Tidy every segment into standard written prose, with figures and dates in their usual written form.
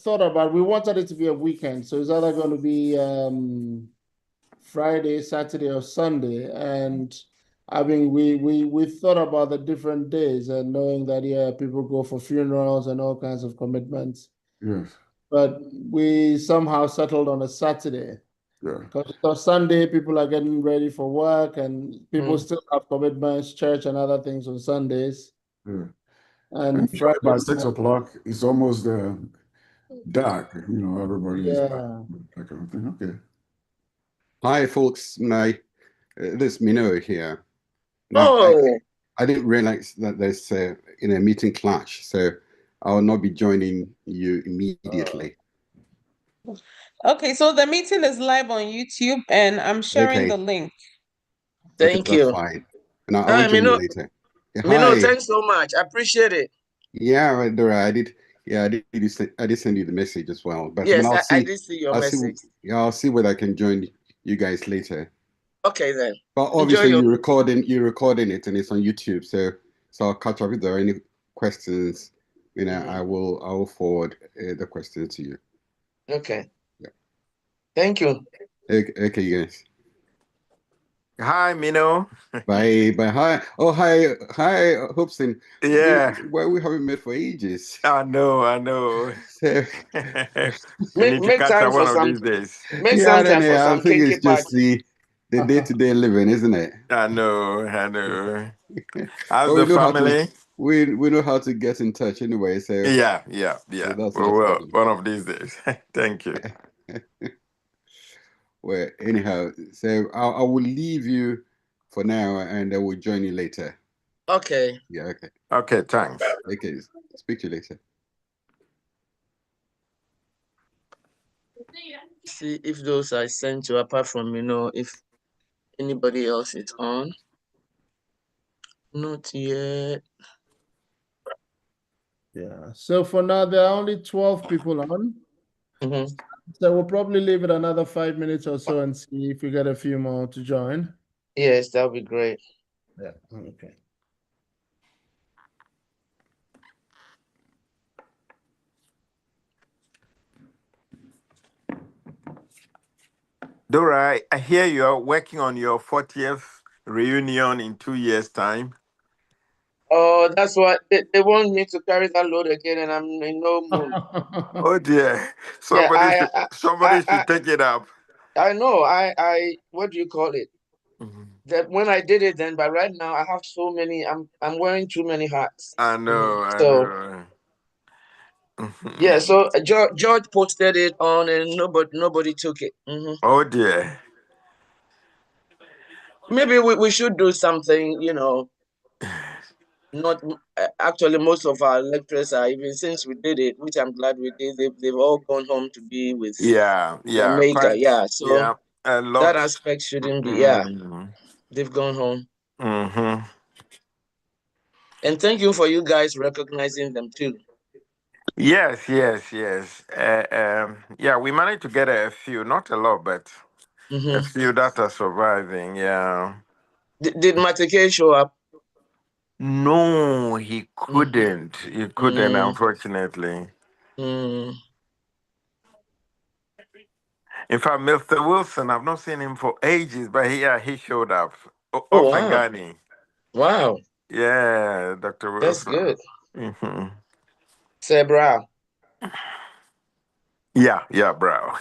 thought about, we wanted it to be a weekend, so it's either going to be Friday, Saturday, or Sunday. And I mean, we thought about the different days and knowing that, yeah, people go for funerals and all kinds of commitments. Yes. But we somehow settled on a Saturday. Yeah. Because on Sunday, people are getting ready for work and people still have commitments, church and other things on Sundays. Yeah. And Usually Friday, by 6 o'clock, it's almost dark. Everybody is back. yeah. That kind of thing. Okay. Hi, folks. This Mino here. Now, Oh, I didn't realize that there's a meeting clash, so I will not be joining you immediately. Okay, so the meeting is live on YouTube, and I'm sharing the link. thank Okay, you. that's fine. And I Hi, will join you Mino. later. Yeah, Mino, hi. thanks so much. I appreciate it. Yeah, Dora, I did. Yeah, I did send you the message as well. But Yes, I'll I see. did see your I'll message. see. Yeah, I'll see whether I can join you guys later. Okay, then. But obviously, you're recording it, and it's on YouTube. So I'll catch up if there are any questions. I will forward the question to you. Okay. Yeah. Thank you. Okay, guys. Hi, Mino. Bye. Hi. Oh, hi, Hobson. Yeah. We haven't met for ages. I know. So, we need to catch up one of these days. Make some time for some I think it's just party. the day-to-day living, isn't it? I know. How's the family? We know how to get in touch anyway. So yeah. So that's we will one of these days. Thank you. Well, anyhow, so I will leave you for now, and I will join you later. Okay. Yeah. Okay. Okay. Thanks. Okay. Speak to you later. See if those I sent you, apart from if anybody else is on. Not yet. Yeah. So for now, there are only 12 people on. So we'll probably leave it another 5 minutes or so and see if we get a few more to join. Yes, that would be great. Yeah. Okay. Dora, I hear you're working on your 40th reunion in 2 years' time. Oh, that's what they want me to carry that load again, and I'm in no mood. Oh dear! Somebody should take it up. I know. I what do you call it? That when I did it then, but right now I have so many. I'm wearing too many hats. I know. Yeah. So George posted it on, and nobody took it. Oh dear. Maybe we should do something. Not actually, most of our lecturers are, even since we did it, which I'm glad we did. They've all gone home to be with their maker. So that aspect shouldn't be. They've gone home. And thank you for you guys recognizing them too. Yes. Yeah, we managed to get a few, not a lot, but a few that are surviving. Yeah. Did Matike show up? No, he couldn't. He couldn't, unfortunately. Mm. In fact, Mr. Wilson, I've not seen him for ages, but he showed up. Oh, Often Ghani. Wow. Yeah, Dr. Wilson. That's good. Say, bro. Yeah, bro.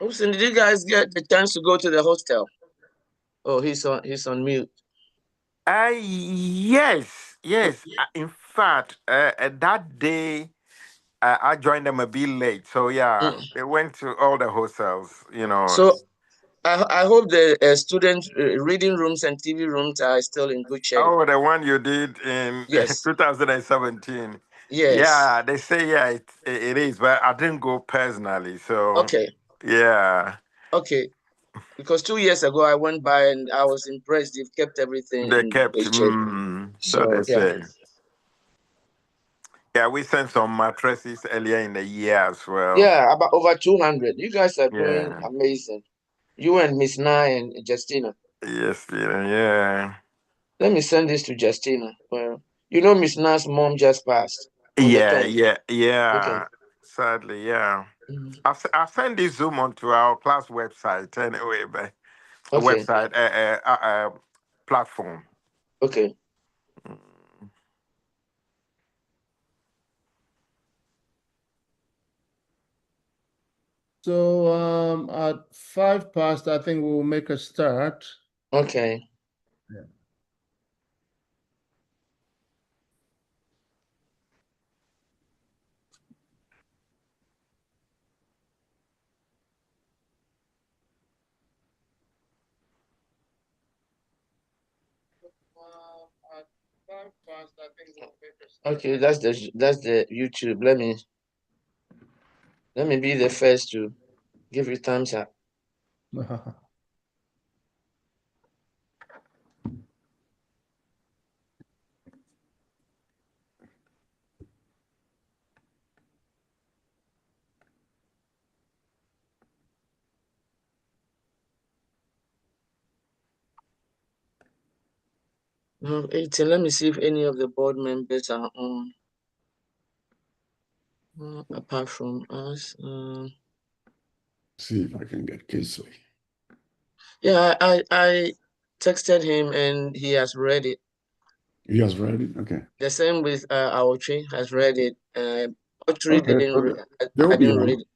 Oops, and did you guys get the chance to go to the hostel? Oh, he's on mute. Yes. In fact, that day I joined them a bit late. So yeah, they went to all the hostels, So I hope the student reading rooms and TV rooms are still in good shape. Oh, the one you did in Yes. 2017. Yes. Yeah, they say it is, but I didn't go personally. So Okay. yeah, Okay. Because 2 years ago I went by and I was impressed. They've kept everything they in kept. good shape. So they So yeah. say. Yeah, we sent some mattresses earlier in the year as well. Yeah, about over 200. You guys are doing Yeah. amazing. You and Miss Nye and Justina. Yes, yeah. Let me send this to Justina. Well, you know Miss Nye's mom just passed on the 10th. Okay. Sadly, yeah. Mhm. I've sent this Zoom onto our class website anyway, but a Okay. website, platform. Okay. So at 5 past, I think we'll make a start. Okay. Yeah. At 5 past, I think we'll make a start. Okay, that's the YouTube. Let me be the first to give you thumbs up. No, 18. Let me see if any of the board members are on. Apart from us. See if I can get Casey. Yeah, I texted him and he has read it. He has read it? Okay. The same with Aochi has read it. Aochi Okay, didn't so they'll I be didn't on. read it.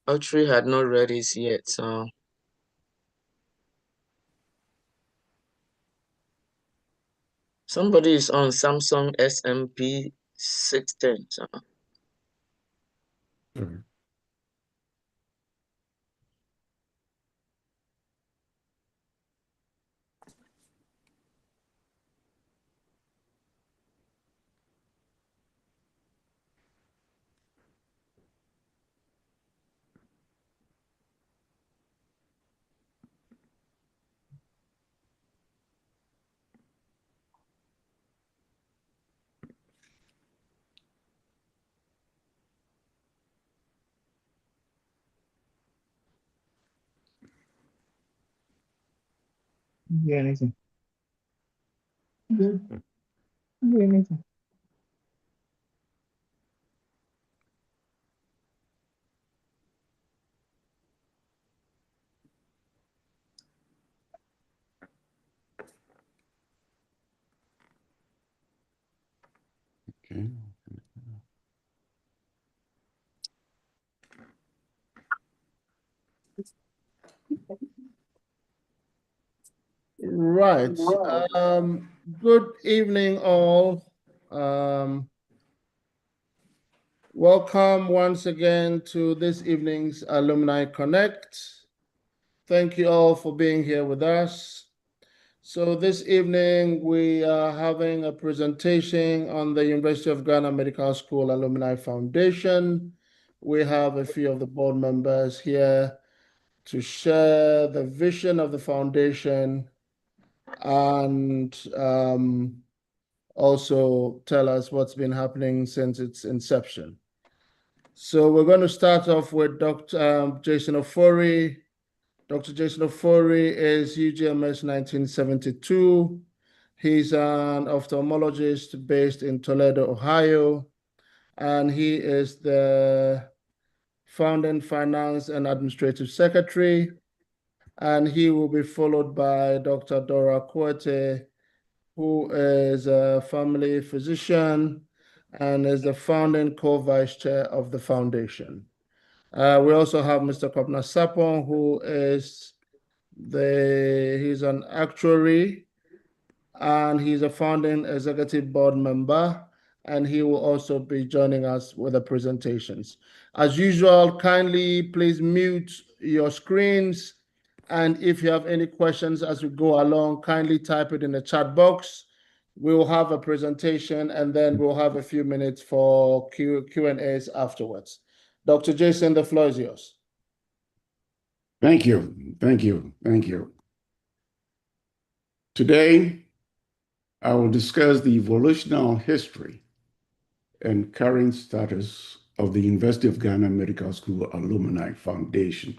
Aochi had not read it yet, so somebody is on Samsung SMP 610. So. Sure. Do anything. Do anything. Okay. Right. Good evening, all. Welcome once again to this evening's Alumni Connect. Thank you all for being here with us. So this evening, we are having a presentation on the University of Ghana Medical School Alumni Foundation. We have a few of the board members here to share the vision of the foundation and also tell us what's been happening since its inception. So we're going to start off with Dr. Jason Ofori. Dr. Jason Ofori is UGMS 1972. He's an ophthalmologist based in Toledo, Ohio, and he is the founding finance and administrative secretary. And he will be followed by Dr. Dora Kuete, who is a family physician and is the founding co-vice chair of the foundation. We also have Mr. Kopna Sapon, who is he's an actuary and he's a founding executive board member and he will also be joining us with the presentations. As usual, kindly please mute your screens, and if you have any questions as we go along, kindly type it in the chat box. We will have a presentation, and then we'll have a few minutes for Q&As afterwards. Dr. Jason, the floor is yours. Thank you. Thank you. Thank you. Today, I will discuss the evolutional history and current status of the University of Ghana Medical School Alumni Foundation.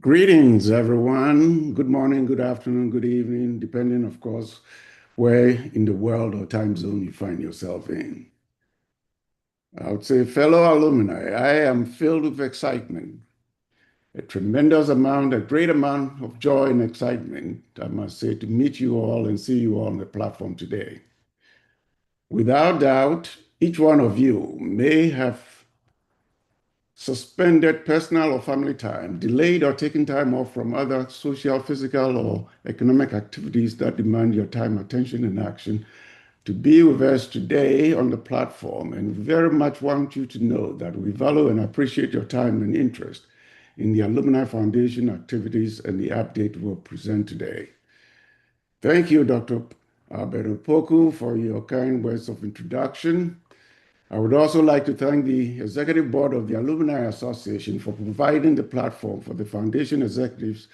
Greetings, everyone. Good morning, good afternoon, good evening, depending, of course, where in the world or time zone you find yourself in. I would say, fellow alumni, I am filled with excitement, a great amount of joy and excitement, I must say, to meet you all and see you all on the platform today. Without doubt, each one of you may have suspended personal or family time, delayed or taken time off from other social, physical, or economic activities that demand your time, attention, and action to be with us today on the platform, and very much want you to know that we value and appreciate your time and interest in the Alumni Foundation activities and the update we'll present today. Thank you, Dr. Alberto Poku, for your kind words of introduction. I would also like to thank the Executive Board of the Alumni Association for providing the platform for the Foundation executives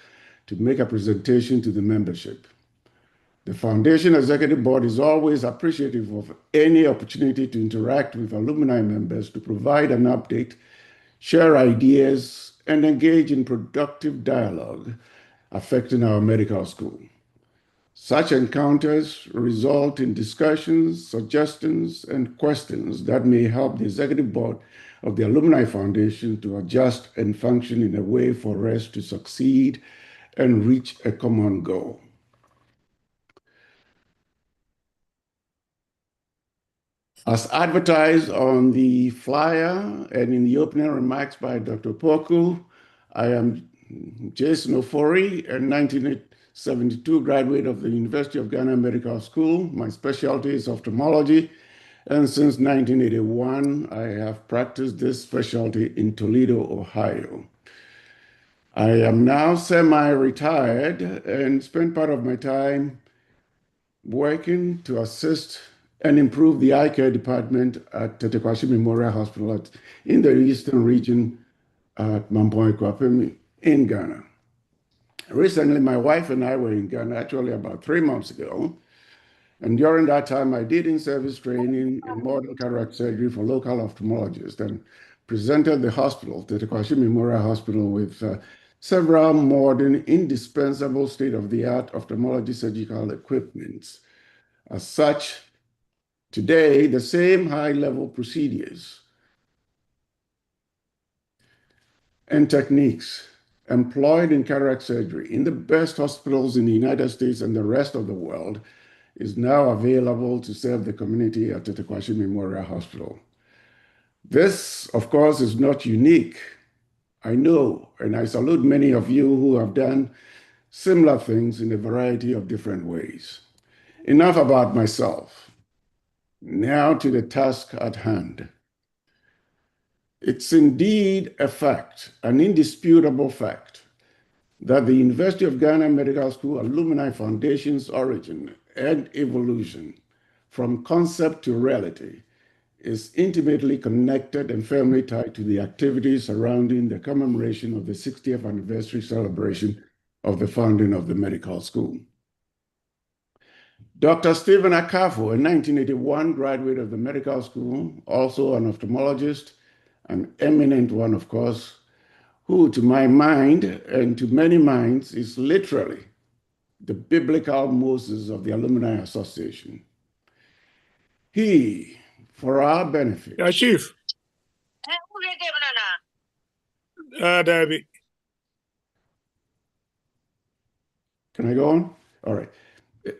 to make a presentation to the membership. The Foundation Executive Board is always appreciative of any opportunity to interact with alumni members to provide an update, share ideas, and engage in productive dialogue affecting our medical school. Such encounters result in discussions, suggestions, and questions that may help the Executive Board of the Alumni Foundation to adjust and function in a way for us to succeed and reach a common goal. As advertised on the flyer and in the opening remarks by Dr. Poku, I am Jason Ofori, a 1972 graduate of the University of Ghana Medical School. My specialty is ophthalmology, and since 1981, I have practiced this specialty in Toledo, Ohio. I am now semi-retired and spend part of my time working to assist and improve the eye care department at Tetequashi Memorial Hospital in the eastern region at Mampoy Kwapemi in Ghana. Recently, my wife and I were in Ghana, actually about 3 months ago. And during that time, I did in-service training in modern cataract surgery for local ophthalmologists and presented the hospital, Tetequashi Memorial Hospital, with several modern, indispensable state-of-the-art ophthalmology surgical equipments. As such, today, the same high-level procedures and techniques employed in cataract surgery in the best hospitals in the United States and the rest of the world is now available to serve the community at Tetequashi Memorial Hospital. This, of course, is not unique. I know, and I salute many of you who have done similar things in a variety of different ways. Enough about myself. Now to the task at hand. It's indeed a fact, an indisputable fact, that the University of Ghana Medical School Alumni Foundation's origin and evolution from concept to reality is intimately connected and firmly tied to the activities surrounding the commemoration of the 60th anniversary celebration of the founding of the medical school. Dr. Stephen Akafo, a 1981 graduate of the medical school, also an ophthalmologist, an eminent one, of course, who, to my mind and to many minds, is literally the biblical Moses of the Alumni Association. He, for our benefit. Yeah, Chief. David. Can I go on? All right.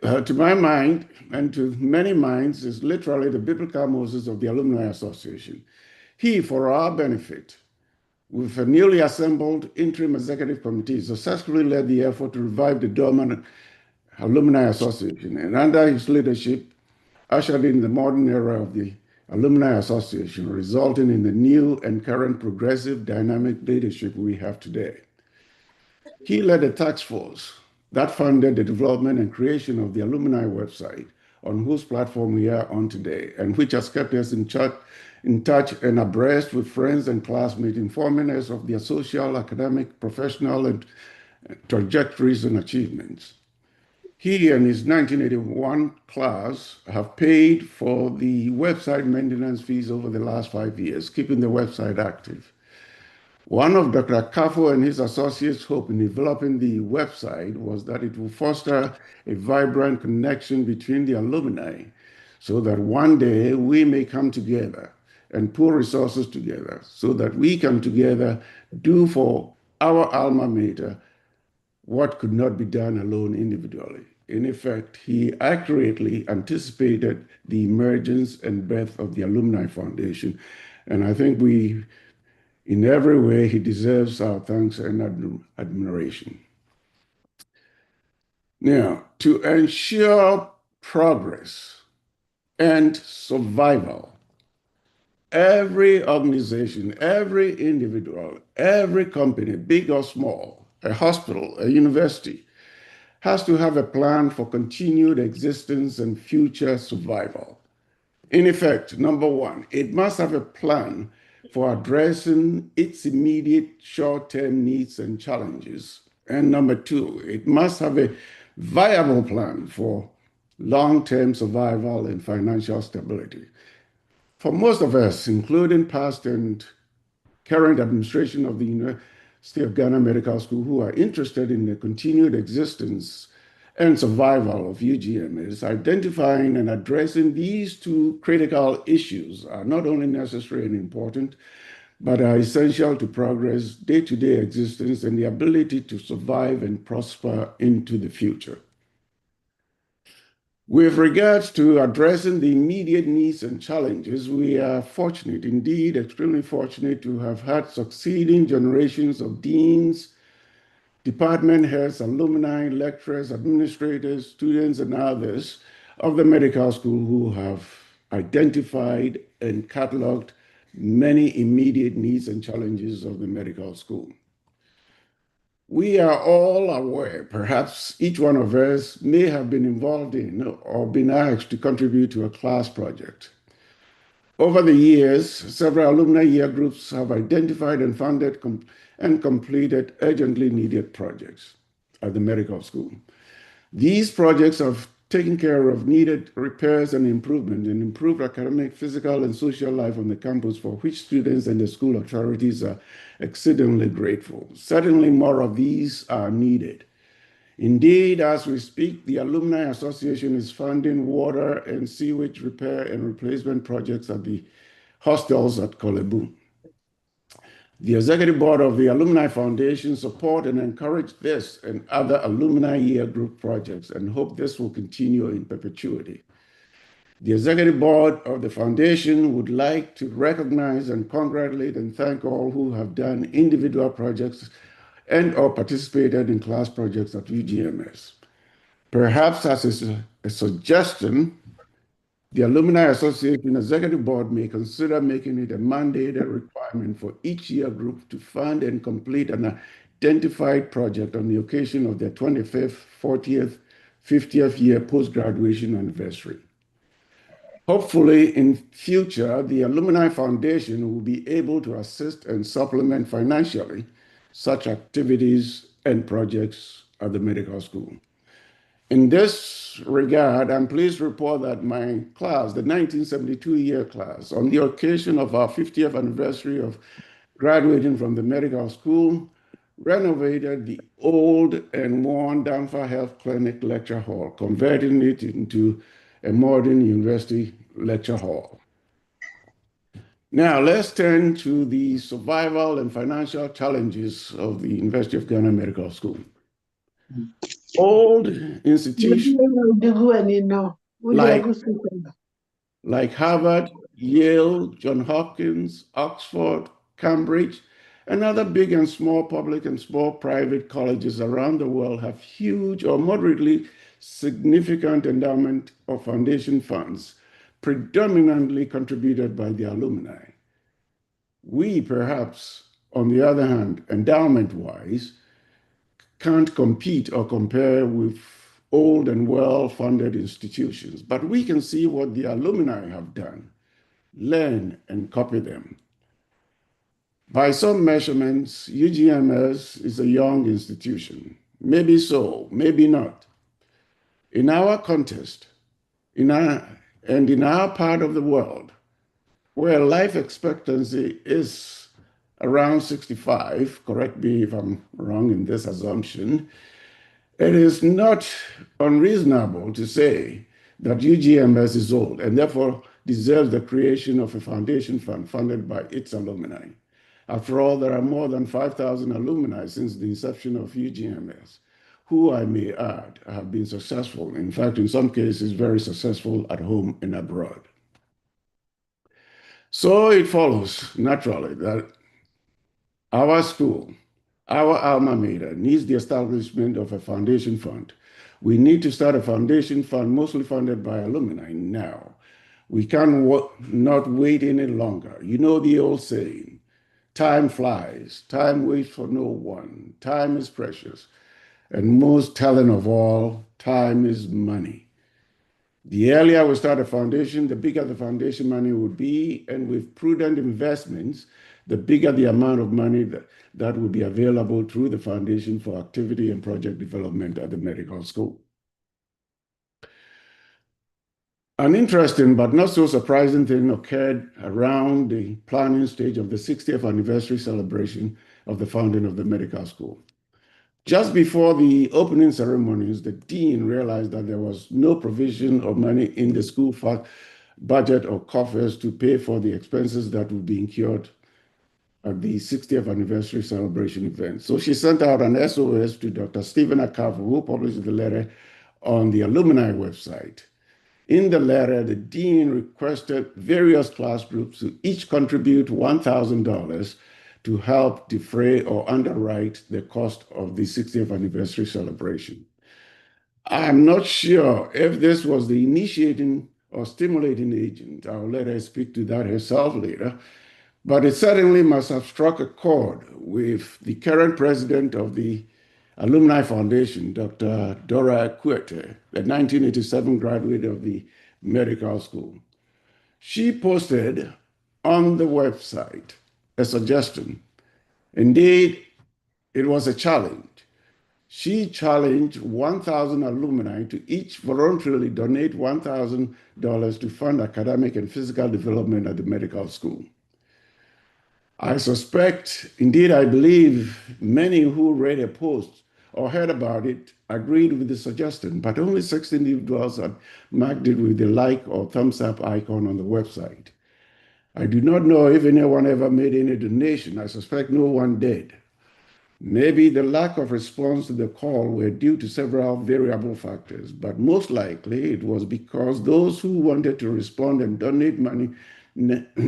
To my mind, and to many minds, is literally the biblical Moses of the Alumni Association. He, for our benefit, with a newly assembled interim executive committee, successfully led the effort to revive the dormant Alumni Association. And under his leadership, ushered in the modern era of the Alumni Association, resulting in the new and current progressive dynamic leadership we have today. He led a task force that funded the development and creation of the Alumni website, on whose platform we are on today, and which has kept us in touch and abreast with friends and classmates, informing us of their social, academic, professional, and trajectories and achievements. He and his 1981 class have paid for the website maintenance fees over the last 5 years, keeping the website active. One of Dr. Kafo and his associates' hope in developing the website was that it will foster a vibrant connection between the alumni so that one day we may come together and pool resources together so that we can together do for our alma mater what could not be done alone individually. In effect, he accurately anticipated the emergence and birth of the Alumni Foundation. And I think in every way, he deserves our thanks and admiration. Now, to ensure progress and survival, every organization, every individual, every company, big or small, a hospital, a university, has to have a plan for continued existence and future survival. In effect, number one, it must have a plan for addressing its immediate short-term needs and challenges. And number two, it must have a viable plan for long-term survival and financial stability. For most of us, including past and current administration of the University of Ghana Medical School, who are interested in the continued existence and survival of UGMS, identifying and addressing these two critical issues are not only necessary and important, but are essential to progress, day-to-day existence, and the ability to survive and prosper into the future. With regards to addressing the immediate needs and challenges, we are fortunate, indeed extremely fortunate, to have had succeeding generations of deans, department heads, alumni, lecturers, administrators, students, and others of the medical school who have identified and cataloged many immediate needs and challenges of the medical school. We are all aware, perhaps each one of us may have been involved in or been asked to contribute to a class project. Over the years, several alumni year groups have identified and funded and completed urgently needed projects at the medical school. These projects have taken care of needed repairs and improvement and improved academic, physical, and social life on the campus, for which students and the school authorities are exceedingly grateful. Certainly more of these are needed. Indeed, as we speak, the Alumni Association is funding water and sewage repair and replacement projects at the hostels at Kolebu. The Executive Board of the Alumni Foundation support and encourage this and other alumni year group projects and hope this will continue in perpetuity. The Executive Board of the Foundation would like to recognize and congratulate and thank all who have done individual projects and or participated in class projects at UGMS. Perhaps as a suggestion, the Alumni Association Executive Board may consider making it a mandated requirement for each year group to fund and complete an identified project on the occasion of their 25th, 40th, 50th year post-graduation anniversary. Hopefully, in future, the Alumni Foundation will be able to assist and supplement financially such activities and projects at the medical school. In this regard, I'm pleased to report that my class, the 1972 year class, on the occasion of our 50th anniversary of graduating from the medical school, renovated the old and worn Danfa Health Clinic lecture hall, converting it into a modern university lecture hall. Now, let's turn to the survival and financial challenges of the University of Ghana Medical School. Old institutions like Harvard, Yale, Johns Hopkins, Oxford, Cambridge, and other big and small public and small private colleges around the world have huge or moderately significant endowment of foundation funds predominantly contributed by the alumni. We, perhaps, on the other hand, endowment-wise, can't compete or compare with old and well-funded institutions, but we can see what the alumni have done, learn and copy them. By some measurements, UGMS is a young institution. Maybe so, maybe not. In our context, in our part of the world, where life expectancy is around 65, correct me if I'm wrong in this assumption, it is not unreasonable to say that UGMS is old and therefore deserves the creation of a foundation fund funded by its alumni. After all, there are more than 5,000 alumni since the inception of UGMS, who, I may add, have been successful, in fact, in some cases, very successful at home and abroad. So it follows naturally that our school, our alma mater, needs the establishment of a foundation fund. We need to start a foundation fund mostly funded by alumni now. We not wait any longer. You know the old saying, time flies, time waits for no one, time is precious, and most telling of all, time is money. The earlier we start a foundation, the bigger the foundation money would be, and with prudent investments, the bigger the amount of money that will be available through the foundation for activity and project development at the medical school. An interesting but not so surprising thing occurred around the planning stage of the 60th anniversary celebration of the founding of the medical school. Just before the opening ceremonies, the dean realized that there was no provision of money in the school budget or coffers to pay for the expenses that would be incurred at the 60th anniversary celebration event. So she sent out an SOS to Dr. Stephen Akafu, who published the letter on the alumni website. In the letter, the dean requested various class groups to each contribute $1,000 to help defray or underwrite the cost of the 60th anniversary celebration. I'm not sure if this was the initiating or stimulating agent. I'll let her speak to that herself later. But it certainly must have struck a chord with the current president of the Alumni Foundation, Dr. Dora Ekwete, a 1987 graduate of the medical school. She posted on the website a suggestion. Indeed, it was a challenge. She challenged 1,000 alumni to each voluntarily donate $1,000 to fund academic and physical development at the medical school. I suspect, indeed I believe, many who read a post or heard about it agreed with the suggestion, but only 6 individuals had marked it with the like or thumbs up icon on the website. I do not know if anyone ever made any donation. I suspect no one did. Maybe the lack of response to the call were due to several variable factors, but most likely it was because those who wanted to respond and donate money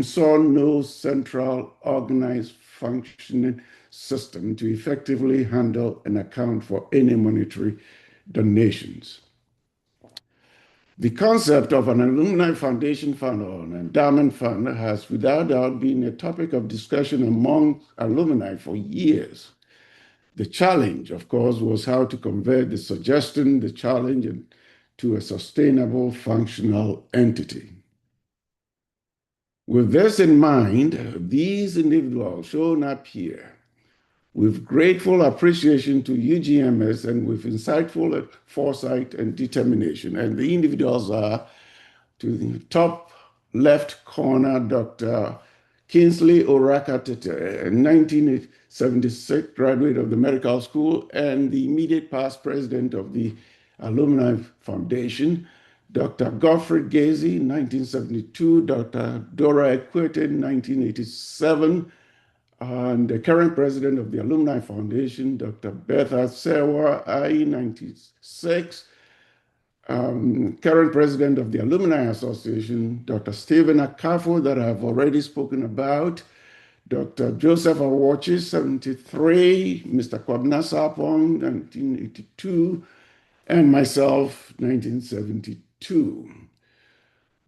saw no central organized functioning system to effectively handle and account for any monetary donations. The concept of an alumni foundation fund or an endowment fund has without doubt been a topic of discussion among alumni for years. The challenge, of course, was how to convert the suggestion, the challenge, into a sustainable, functional entity. With this in mind, these individuals shown up here, with grateful appreciation to UGMS and with insightful foresight and determination. And the individuals are, to the top left corner, Dr. Kingsley Orakatete, a 1976 graduate of the medical school and the immediate past president of the Alumni Foundation. Dr. Godfrey Gazy, 1972, Dr. Dora Ekwete, 1987, and the current president of the Alumni Foundation, Dr. Betha Sewa, IE 96, current president of the Alumni Association, Dr. Stephen Akafu, that I've already spoken about, Dr. Joseph Awochi, 73, Mr. Kwabna Sapong, 1982, and myself, 1972.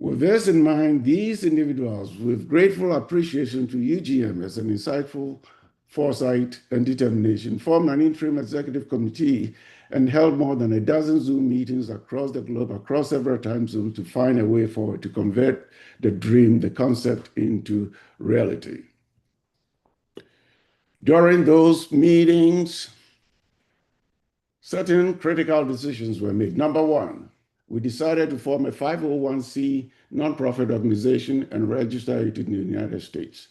With this in mind, these individuals, with grateful appreciation to UGM as an insightful foresight and determination, formed an interim executive committee and held more than a dozen Zoom meetings across the globe, across several time zones, to find a way forward to convert the dream, the concept, into reality. During those meetings, certain critical decisions were made. Number one, we decided to form a 501c nonprofit organization and register it in the United States.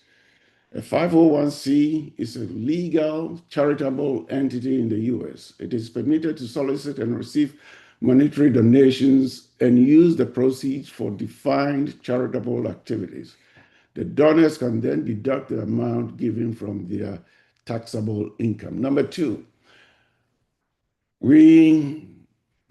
A 501c is a legal charitable entity in the US. It is permitted to solicit and receive monetary donations and use the proceeds for defined charitable activities. The donors can then deduct the amount given from their taxable income. Number two, we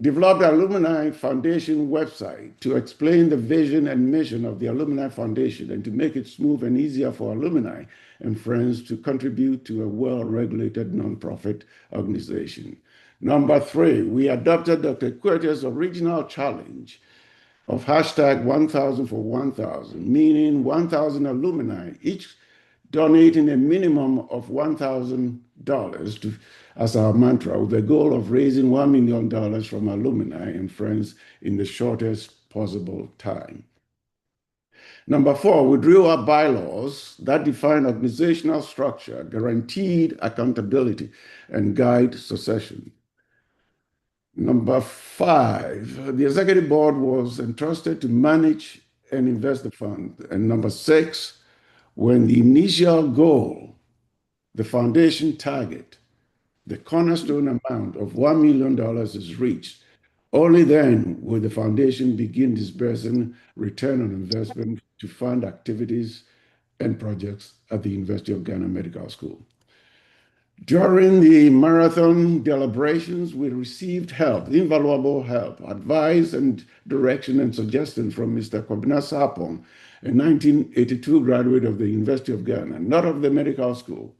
developed the Alumni Foundation website to explain the vision and mission of the Alumni Foundation and to make it smooth and easier for alumni and friends to contribute to a well-regulated nonprofit organization. Number three, we adopted Dr. Querte's original challenge of hashtag 1,000 for 1,000, meaning 1,000 alumni, each donating a minimum of $1,000 as our mantra, with the goal of raising $1 million from alumni and friends in the shortest possible time. Number four, we drew up bylaws that define organizational structure, guaranteed accountability, and guide succession. Number five, the executive board was entrusted to manage and invest the fund. And number six, when the initial goal, the foundation target, the cornerstone amount of $1 million is reached, only then will the foundation begin disbursing return on investment to fund activities and projects at the University of Ghana Medical School. During the marathon deliberations, we received help, invaluable help, advice and direction and suggestion from Mr. Kwabena Sarpong, a 1982 graduate of the University of Ghana, not of the medical school.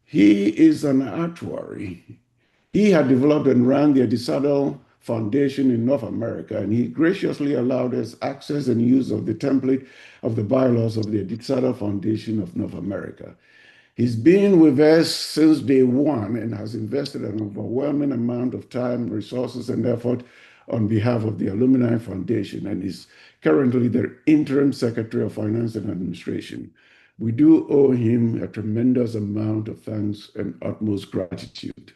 He is an actuary. He had developed and ran the Adisadel Foundation in North America, and he graciously allowed us access and use of the template of the bylaws of the Adisadel Foundation of North America. He's been with us since day one and has invested an overwhelming amount of time, resources, and effort on behalf of the Alumni Foundation, and is currently the interim Secretary of Finance and Administration. We do owe him a tremendous amount of thanks and utmost gratitude.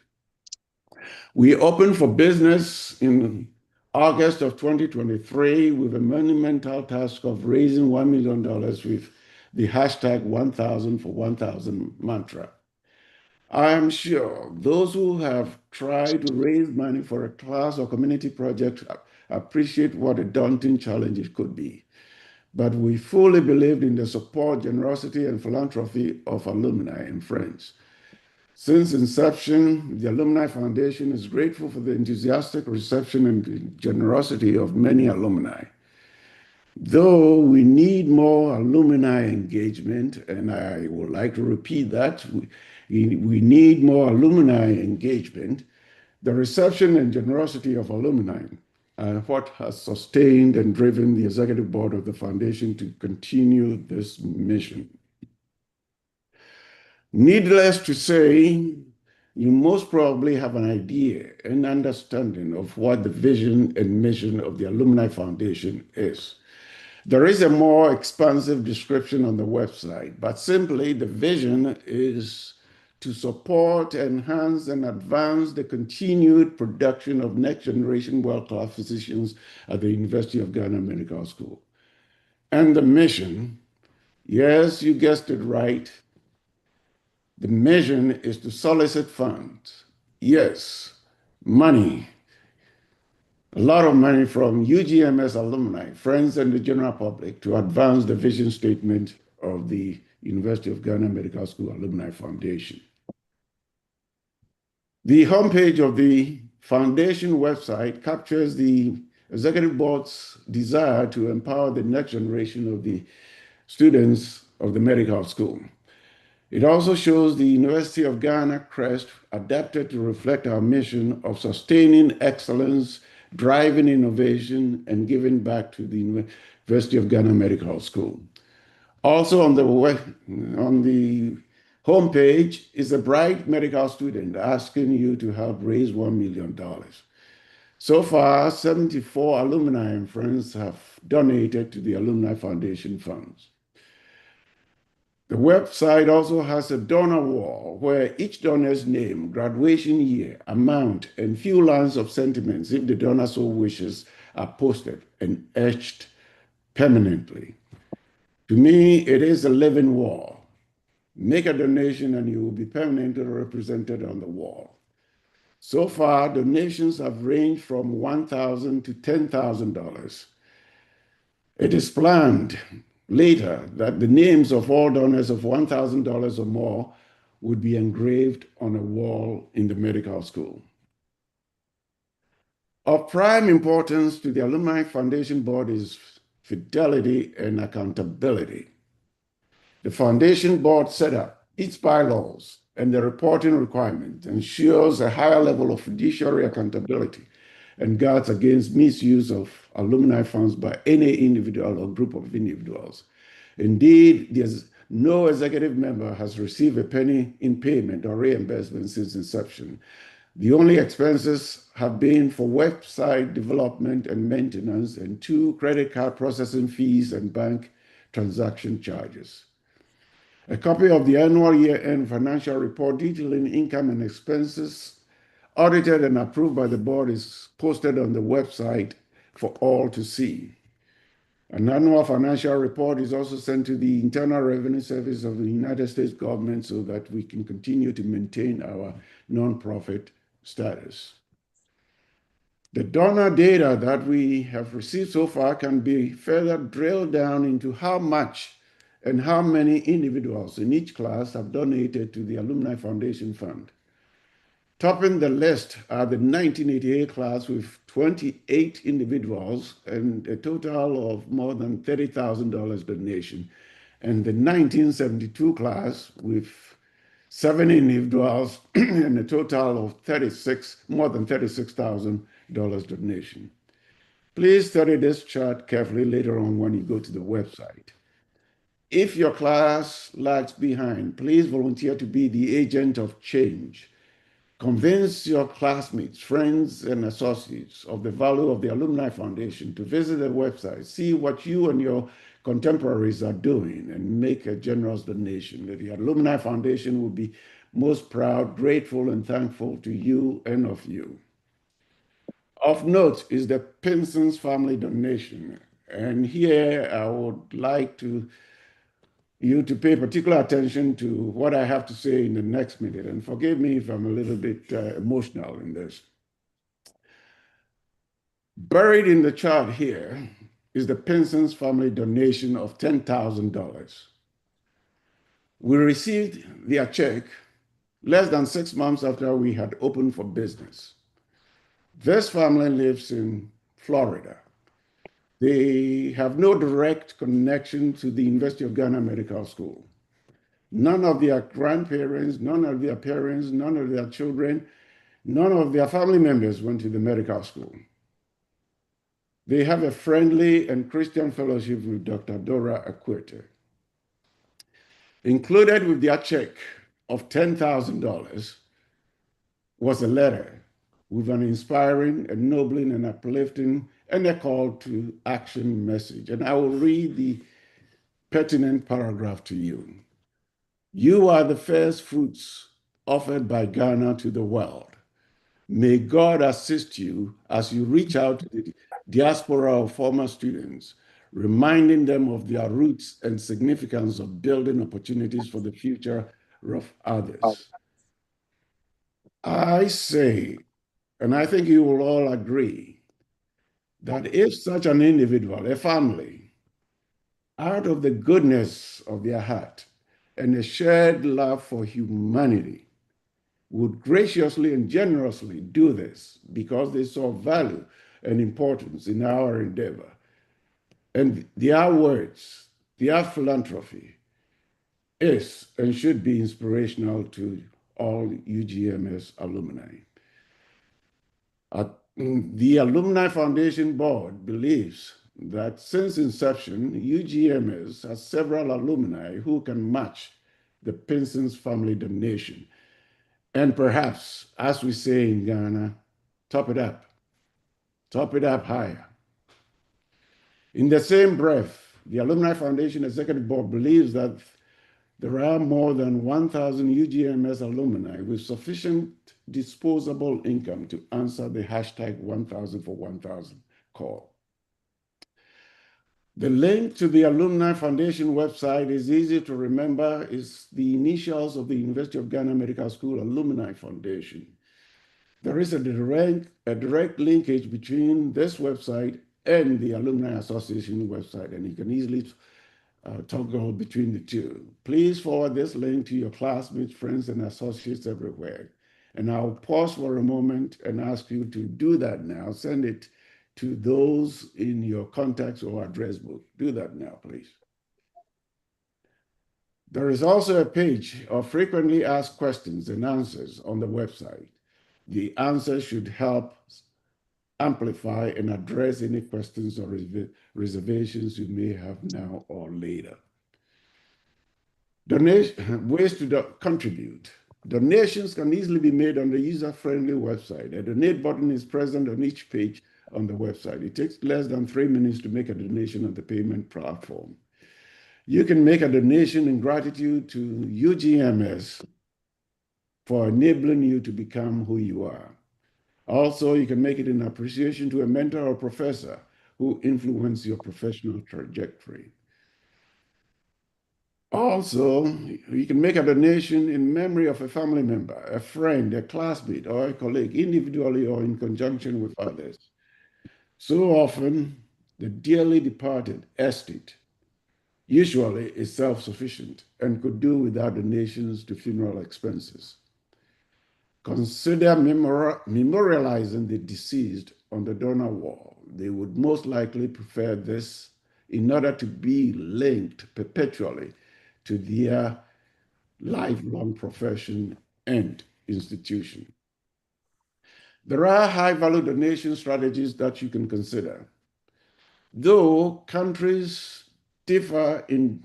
We opened for business in August of 2023 with a monumental task of raising $1 million with the hashtag 1,000 for 1,000 mantra. I am sure those who have tried to raise money for a class or community project appreciate what a daunting challenge it could be. But we fully believed in the support, generosity, and philanthropy of alumni and friends. Since inception, the Alumni Foundation is grateful for the enthusiastic reception and generosity of many alumni. Though we need more alumni engagement, and I would like to repeat that, we need more alumni engagement, the reception and generosity of alumni are what has sustained and driven the executive board of the foundation to continue this mission. Needless to say, you most probably have an idea and understanding of what the vision and mission of the Alumni Foundation is. There is a more expansive description on the website, but simply the vision is to support, enhance, and advance the continued production of next-generation world-class physicians at the University of Ghana Medical School. And the mission, yes, you guessed it right, the mission is to solicit funds. Yes, money. A lot of money from UGMS alumni, friends, and the general public to advance the vision statement of the University of Ghana Medical School Alumni Foundation. The homepage of the foundation website captures the executive board's desire to empower the next generation of the students of the medical school. It also shows the University of Ghana crest adapted to reflect our mission of sustaining excellence driving innovation, and giving back to the University of Ghana Medical School. Also on the homepage is a bright medical student asking you to help raise $1 million. So far, 74 alumni and friends have donated to the Alumni Foundation funds. The website also has a donor wall where each donor's name, graduation year, amount, and few lines of sentiments, if the donor so wishes, are posted and etched permanently. To me, it is a living wall. Make a donation and you will be permanently represented on the wall. So far, donations have ranged from $1,000 to $10,000. It is planned later that the names of all donors of $1,000 or more would be engraved on a wall in the medical school. Of prime importance to the Alumni Foundation Board is fidelity and accountability. The Foundation Board setup, its bylaws, and the reporting requirement ensures a higher level of fiduciary accountability and guards against misuse of alumni funds by any individual or group of individuals. Indeed, there's no executive member has received a penny in payment or reimbursement since inception. The only expenses have been for website development and maintenance and 2 credit card processing fees and bank transaction charges. A copy of the annual year-end financial report detailing income and expenses audited and approved by the board is posted on the website for all to see. An annual financial report is also sent to the Internal Revenue Service of the United States government so that we can continue to maintain our nonprofit status. The donor data that we have received so far can be further drilled down into how much and how many individuals in each class have donated to the Alumni Foundation Fund. Topping the list are the 1988 class with 28 individuals and a total of more than $30,000 donation, and the 1972 class with 7 individuals and a total of more than $36,000 donation. Please study this chart carefully later on when you go to the website. If your class lags behind, please volunteer to be the agent of change. Convince your classmates, friends, and associates of the value of the Alumni Foundation to visit the website, see what you and your contemporaries are doing, and make a generous donation. The Alumni Foundation will be most proud, grateful, and thankful to you and of you. Of note is the Pinson's family donation. And here I would like you to pay particular attention to what I have to say in the next minute. And forgive me if I'm a little bit emotional in this. Buried in the chart here is the Pinson's family donation of $10,000. We received their check less than 6 months after we had opened for business. This family lives in Florida. They have no direct connection to the University of Ghana Medical School. None of their grandparents, none of their parents, none of their children, none of their family members went to the medical school. They have a friendly and Christian fellowship with Dr. Dora Akwete. Included with their check of $10,000 was a letter with an inspiring, ennobling, and uplifting, and a call to action message. And I will read the pertinent paragraph to you. You are the first fruits offered by Ghana to the world. May God assist you as you reach out to the diaspora of former students, reminding them of their roots and significance of building opportunities for the future of others. I say, and I think you will all agree, that if such an individual, a family, out of the goodness of their heart and a shared love for humanity, would graciously and generously do this because they saw value and importance in our endeavor, and their words, their philanthropy is and should be inspirational to all UGMS alumni. The Alumni Foundation Board believes that since inception, UGMS has several alumni who can match the Pinson's family donation. And perhaps, as we say in Ghana, top it up higher. In the same breath, the Alumni Foundation Executive Board believes that there are more than 1,000 UGMS alumni with sufficient disposable income to answer the hashtag 1,000 for 1,000 call. The link to the Alumni Foundation website is easy to remember. It's the initials of the University of Ghana Medical School Alumni Foundation. There is a direct linkage between this website and the Alumni Association website, and you can easily toggle between the two. Please forward this link to your classmates, friends, and associates everywhere. And I'll pause for a moment and ask you to do that now. Send it to those in your contacts or address book. Do that now, please. There is also a page of frequently asked questions and answers on the website. The answers should help amplify and address any questions or reservations you may have now or later. Ways to contribute. Donations can easily be made on the user-friendly website. A donate button is present on each page on the website. It takes less than 3 minutes to make a donation on the payment platform. You can make a donation in gratitude to UGMS for enabling you to become who you are. Also, you can make it in appreciation to a mentor or professor who influenced your professional trajectory. Also, you can make a donation in memory of a family member, a friend, a classmate, or a colleague, individually or in conjunction with others. So often, the dearly departed estate usually is self-sufficient and could do without donations to funeral expenses. Consider memorializing the deceased on the donor wall. They would most likely prefer this in order to be linked perpetually to their lifelong profession and institution. There are high-value donation strategies that you can consider. Though countries differ in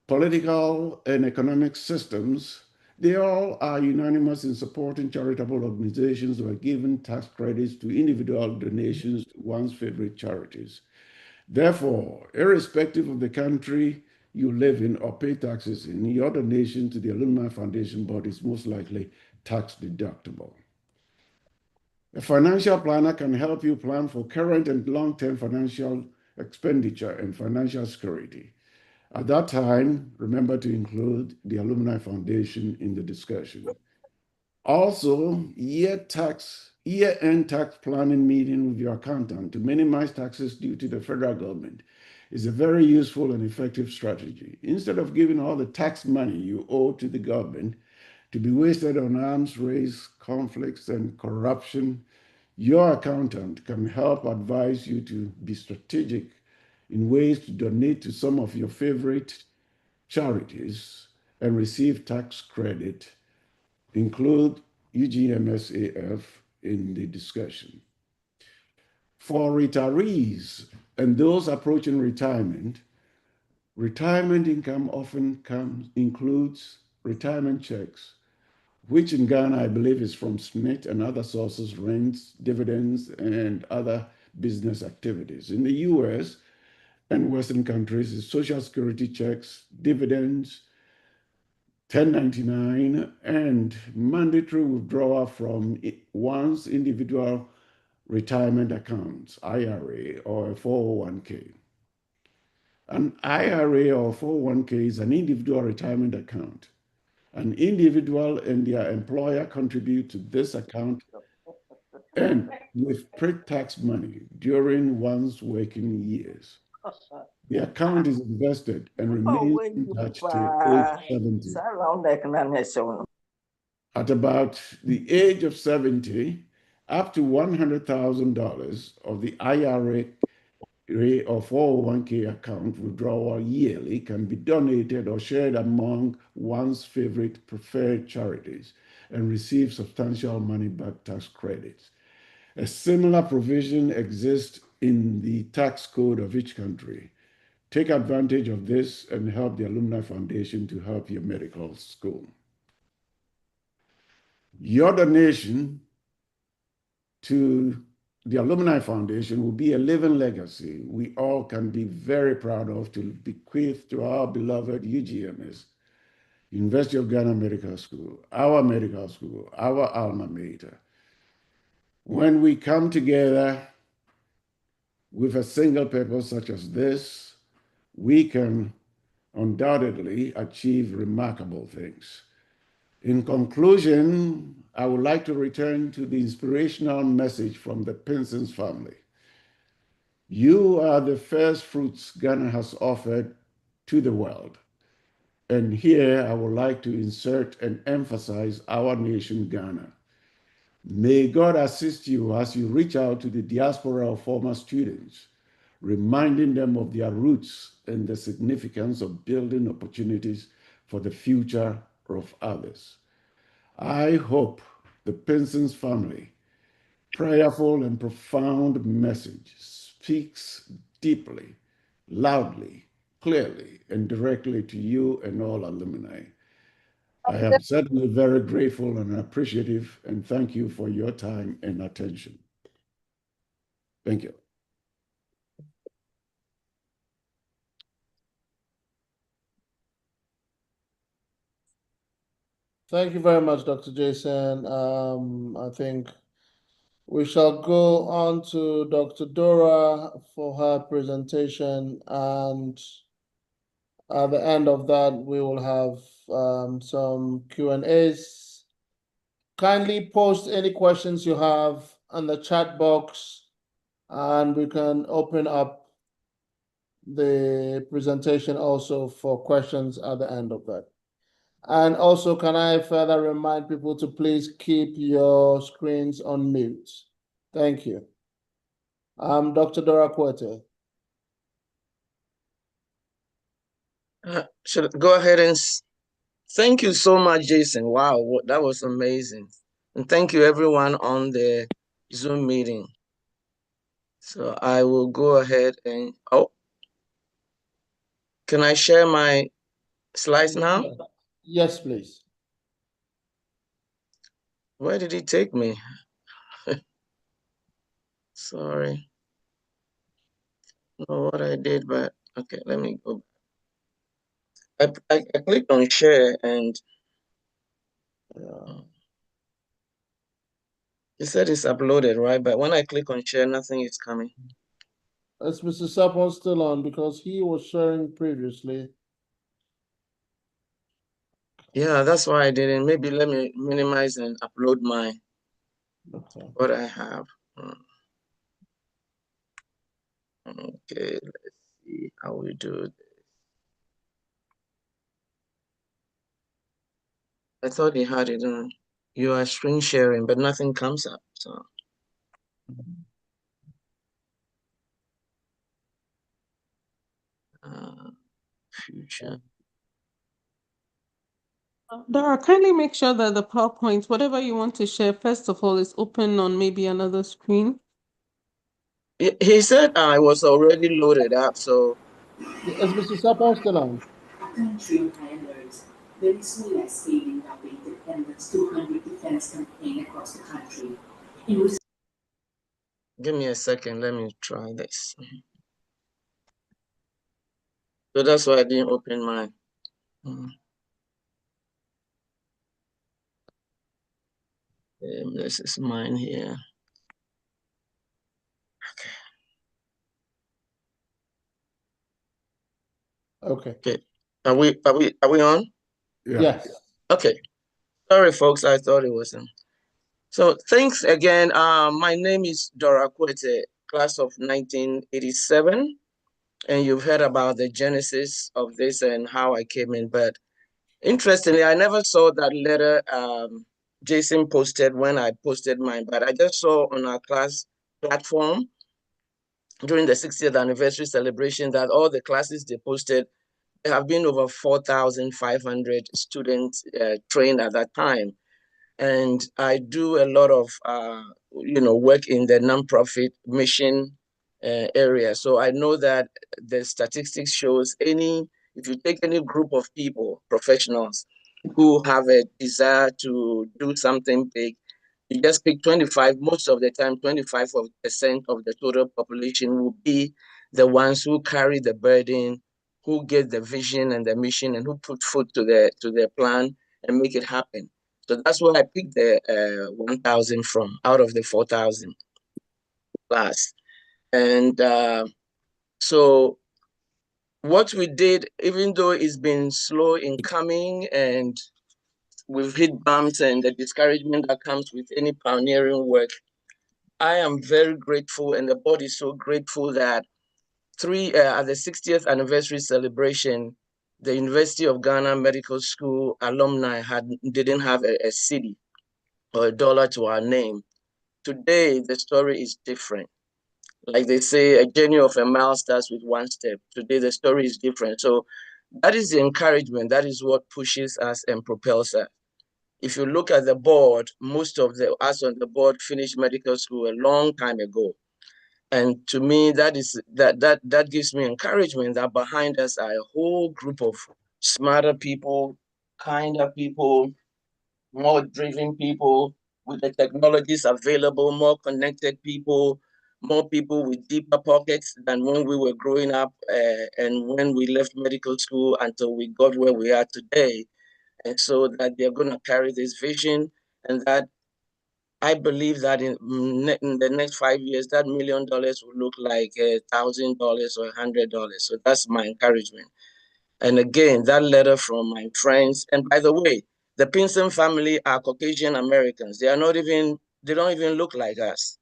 political and economic systems, they all are unanimous in supporting charitable organizations or giving tax credits to individual donations to one's favorite charities. Therefore, irrespective of the country you live in or pay taxes in, your donation to the Alumni Foundation Board is most likely tax deductible. A financial planner can help you plan for current and long-term financial expenditure and financial security. At that time, remember to include the Alumni Foundation in the discussion. Also, year-end tax planning meeting with your accountant to minimize taxes due to the federal government is a very useful and effective strategy. Instead of giving all the tax money you owe to the government to be wasted on arms race, conflicts, and corruption, your accountant can help advise you to be strategic in ways to donate to some of your favorite charities and receive tax credit. Include UGMSAF in the discussion. For retirees and those approaching retirement income often includes retirement checks, which in Ghana I believe is from Smith and other sources, rents, dividends, and other business activities. In the US and Western countries, it's Social Security checks, dividends, 1099, and mandatory withdrawal from one's individual retirement accounts, IRA or a 401k. An IRA or 401k is an individual retirement account. An individual and their employer contribute to this account and with pre-tax money during one's working years. The account is invested and remains attached to age 70. At about the age of 70, up to $100,000 of the IRA or 401k account withdrawal yearly can be donated or shared among one's favorite preferred charities and receive substantial money back tax credits. A similar provision exists in the tax code of each country. Take advantage of this and help the Alumni Foundation to help your medical school. Your donation to the Alumni Foundation will be a living legacy we all can be very proud of to bequeath to our beloved UGMS, University of Ghana Medical School, our alma mater. When we come together with a single purpose such as this, we can undoubtedly achieve remarkable things. In conclusion, I would like to return to the inspirational message from the Pinson's family. You are the first fruits Ghana has offered to the world. And here I would like to insert and emphasize our nation, Ghana. May God assist you as you reach out to the diaspora of former students, reminding them of their roots and the significance of building opportunities for the future of others. I hope the Pinson's family prayerful and profound message speaks deeply, loudly, clearly, and directly to you and all alumni. I am certainly very grateful and appreciative, and thank you for your time and attention. Thank you. Thank you very much, Dr. Jason. I think we shall go on to Dr. Dora for her presentation, and at the end of that, we will have some Q&As. Kindly post any questions you have on the chat box, and we can open up the presentation also for questions at the end of that. And also, can I further remind people to please keep your screens on mute? Thank you. Dr. Dora Kwete. Should go ahead and thank you so much, Jason. Wow, that was amazing. And thank you everyone on the Zoom meeting. So I will go ahead and, can I share my slides now? Yes, please. Where did it take me? Sorry. Know what I did, but okay, let me go. I clicked on share and it said it's uploaded, right? But when I click on share, nothing is coming. Is Mr. Sapon still on? Because he was sharing previously. Yeah, that's why I didn't. Maybe let me minimize and upload my what I have. Okay, let's see how we do this. I thought he had it on. You are screen sharing, but nothing comes up. So future. Dara, kindly make sure that the PowerPoint, whatever you want to share, first of all, is open on maybe another screen. He said I was already loaded up, so. Is Mr. Sapon still on? Country handlers, Venezuela is scaling up the Independence 200 defense campaign across the country. Give me a second, let me try this. So that's why I didn't open mine. This is mine here. Okay. Okay. Are we on? Yeah. Yes. Okay. Sorry, folks. I thought it wasn't. So thanks again. My name is Dora Kwete, class of 1987. And you've heard about the genesis of this and how I came in. But interestingly, I never saw that letter Jason posted when I posted mine, but I just saw on our class platform during the 60th anniversary celebration that all the classes they posted have been over 4,500 students trained at that time. and I do a lot of work in the nonprofit mission area. So I know that the statistics shows if you take any group of people, professionals, who have a desire to do something big, you just pick 25, most of the time, 25% of the total population will be the ones who carry the burden, who get the vision and the mission, and who put foot to the plan and make it happen. So that's where I picked the 1,000 from out of the 4,000 class. And so what we did, even though it's been slow in coming and we've hit bumps and the discouragement that comes with any pioneering work, I am very grateful, and the board is so grateful that at the 60th anniversary celebration, the University of Ghana Medical School alumni didn't have a city or a dollar to our name. Today, the story is different. Like they say, a journey of a mile starts with one step. Today, the story is different. So that is the encouragement. That is what pushes us and propels us. If you look at the board, most of us on the board finished medical school a long time ago. And to me, that gives me encouragement that behind us are a whole group of smarter people, kinder people, more driven people with the technologies available, more connected people, more people with deeper pockets than when we were growing up and when we left medical school until we got where we are today. And so that they're going to carry this vision, and that I believe that in the next 5 years, that $1 million will look like $1,000 or $100. So that's my encouragement. And again, that letter from my friends, and by the way, the Pinson family are Caucasian Americans. They don't even look like us.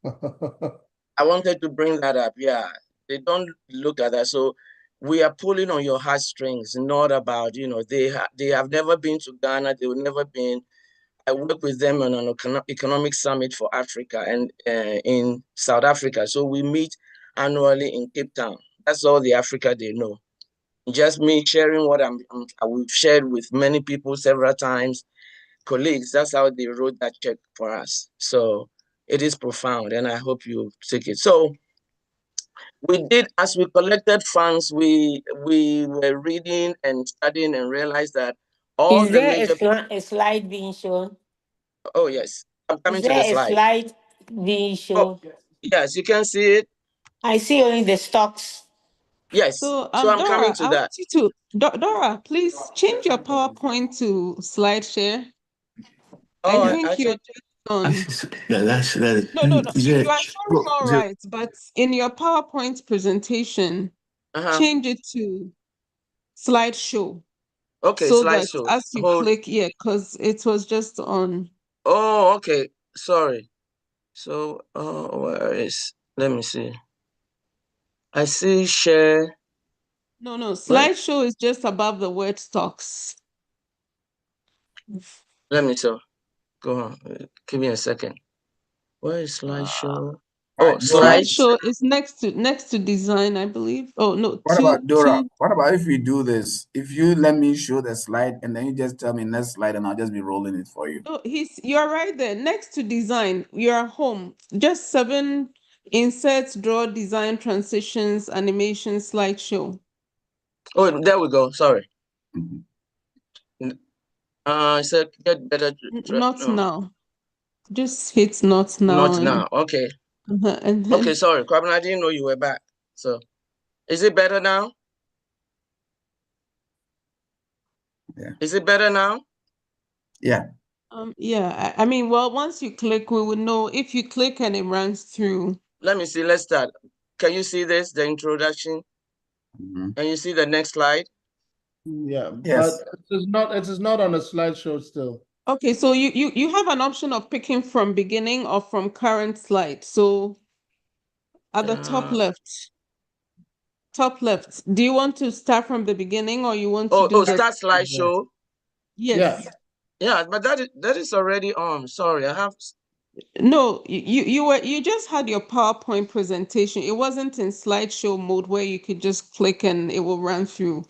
I wanted to bring that up. Yeah, they don't look at us. So we are pulling on your heartstrings, not about, they have never been to Ghana. They will never been. I work with them on an economic summit for Africa and in South Africa. So we meet annually in Cape Town. That's all the Africa they know. Just me sharing what we've shared with many people several times, colleagues. That's how they wrote that check for us. So it is profound, and I hope you take it. So we did, as we collected funds, we were reading and studying and realized that all Is the there major. a slide being shown? Oh yes, I'm coming Is to the there a slide. slide being shown? Oh yes, you can see it. I see only the stocks. Yes. So, So I'm coming Dora, to I that. want you to, Dora, please change your PowerPoint to slide share. Oh, I think you're just on. Yeah, that's No. You are showing all right, but in your PowerPoint presentation, change it to slideshow. Okay, So that slideshow. as you click, yeah, because it was just on. Oh, okay. Sorry. So, let me see. I see share. No, slideshow is just above the word stocks. Let me see. Go on. Give me a second. Where is slideshow? Slideshow is next to design, I believe. Oh no. What about Dora? What about if we do this? If you let me show the slide and then you just tell me next slide and I'll just be rolling it for you. Oh, you're right there. Next to design, you're home. Just 7 inserts, draw, design, transitions, animation, slideshow. Oh, there we go. Sorry. I said get better. Not now. Just hit not now. Not now. Okay. And then, okay, sorry. Kwabena, I didn't know you were back. So, is it better now? Yeah. Is it better now? Yeah. Yeah. I mean, well, once you click, we would know if you click and it runs through. Let me see. Let's start. Can you see this? The introduction. Can you see the next slide? Yeah, yes. But it is not on a slideshow still. Okay, so you have an option of picking from beginning or from current slide. So at the top left, do you want to start from the beginning or you want to do start slideshow? Yes. Yeah, but that is already on. Sorry, I have. No, you just had your PowerPoint presentation. It wasn't in slideshow mode where you could just click and it will run through.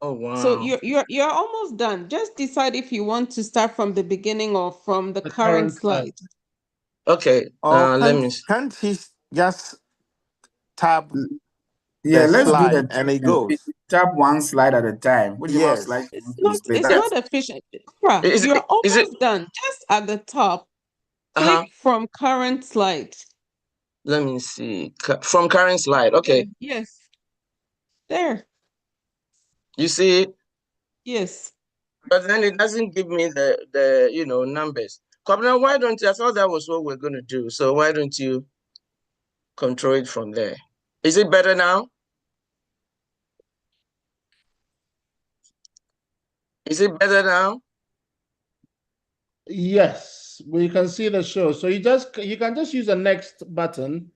Oh wow. So you're almost done. Just decide if you want to start from the beginning or from the current slide. Okay. Or Let me. can't he just tap Yeah, the let's do slide the and it checking. We goes? tap one slide at a time. Whichever slide Yes. you want to display. It's That's not efficient. Cora, Is you're it? Is it? almost done. Just at the top, click from current slide. Let me see. From current slide. Okay. Yes. There. You see it? Yes. But then it doesn't give me the numbers. Kwabena, why don't you? I thought that was what we're going to do. So why don't you control it from there? Is it better now? Is it better now? Yes, we can see the show. So you can just use the next button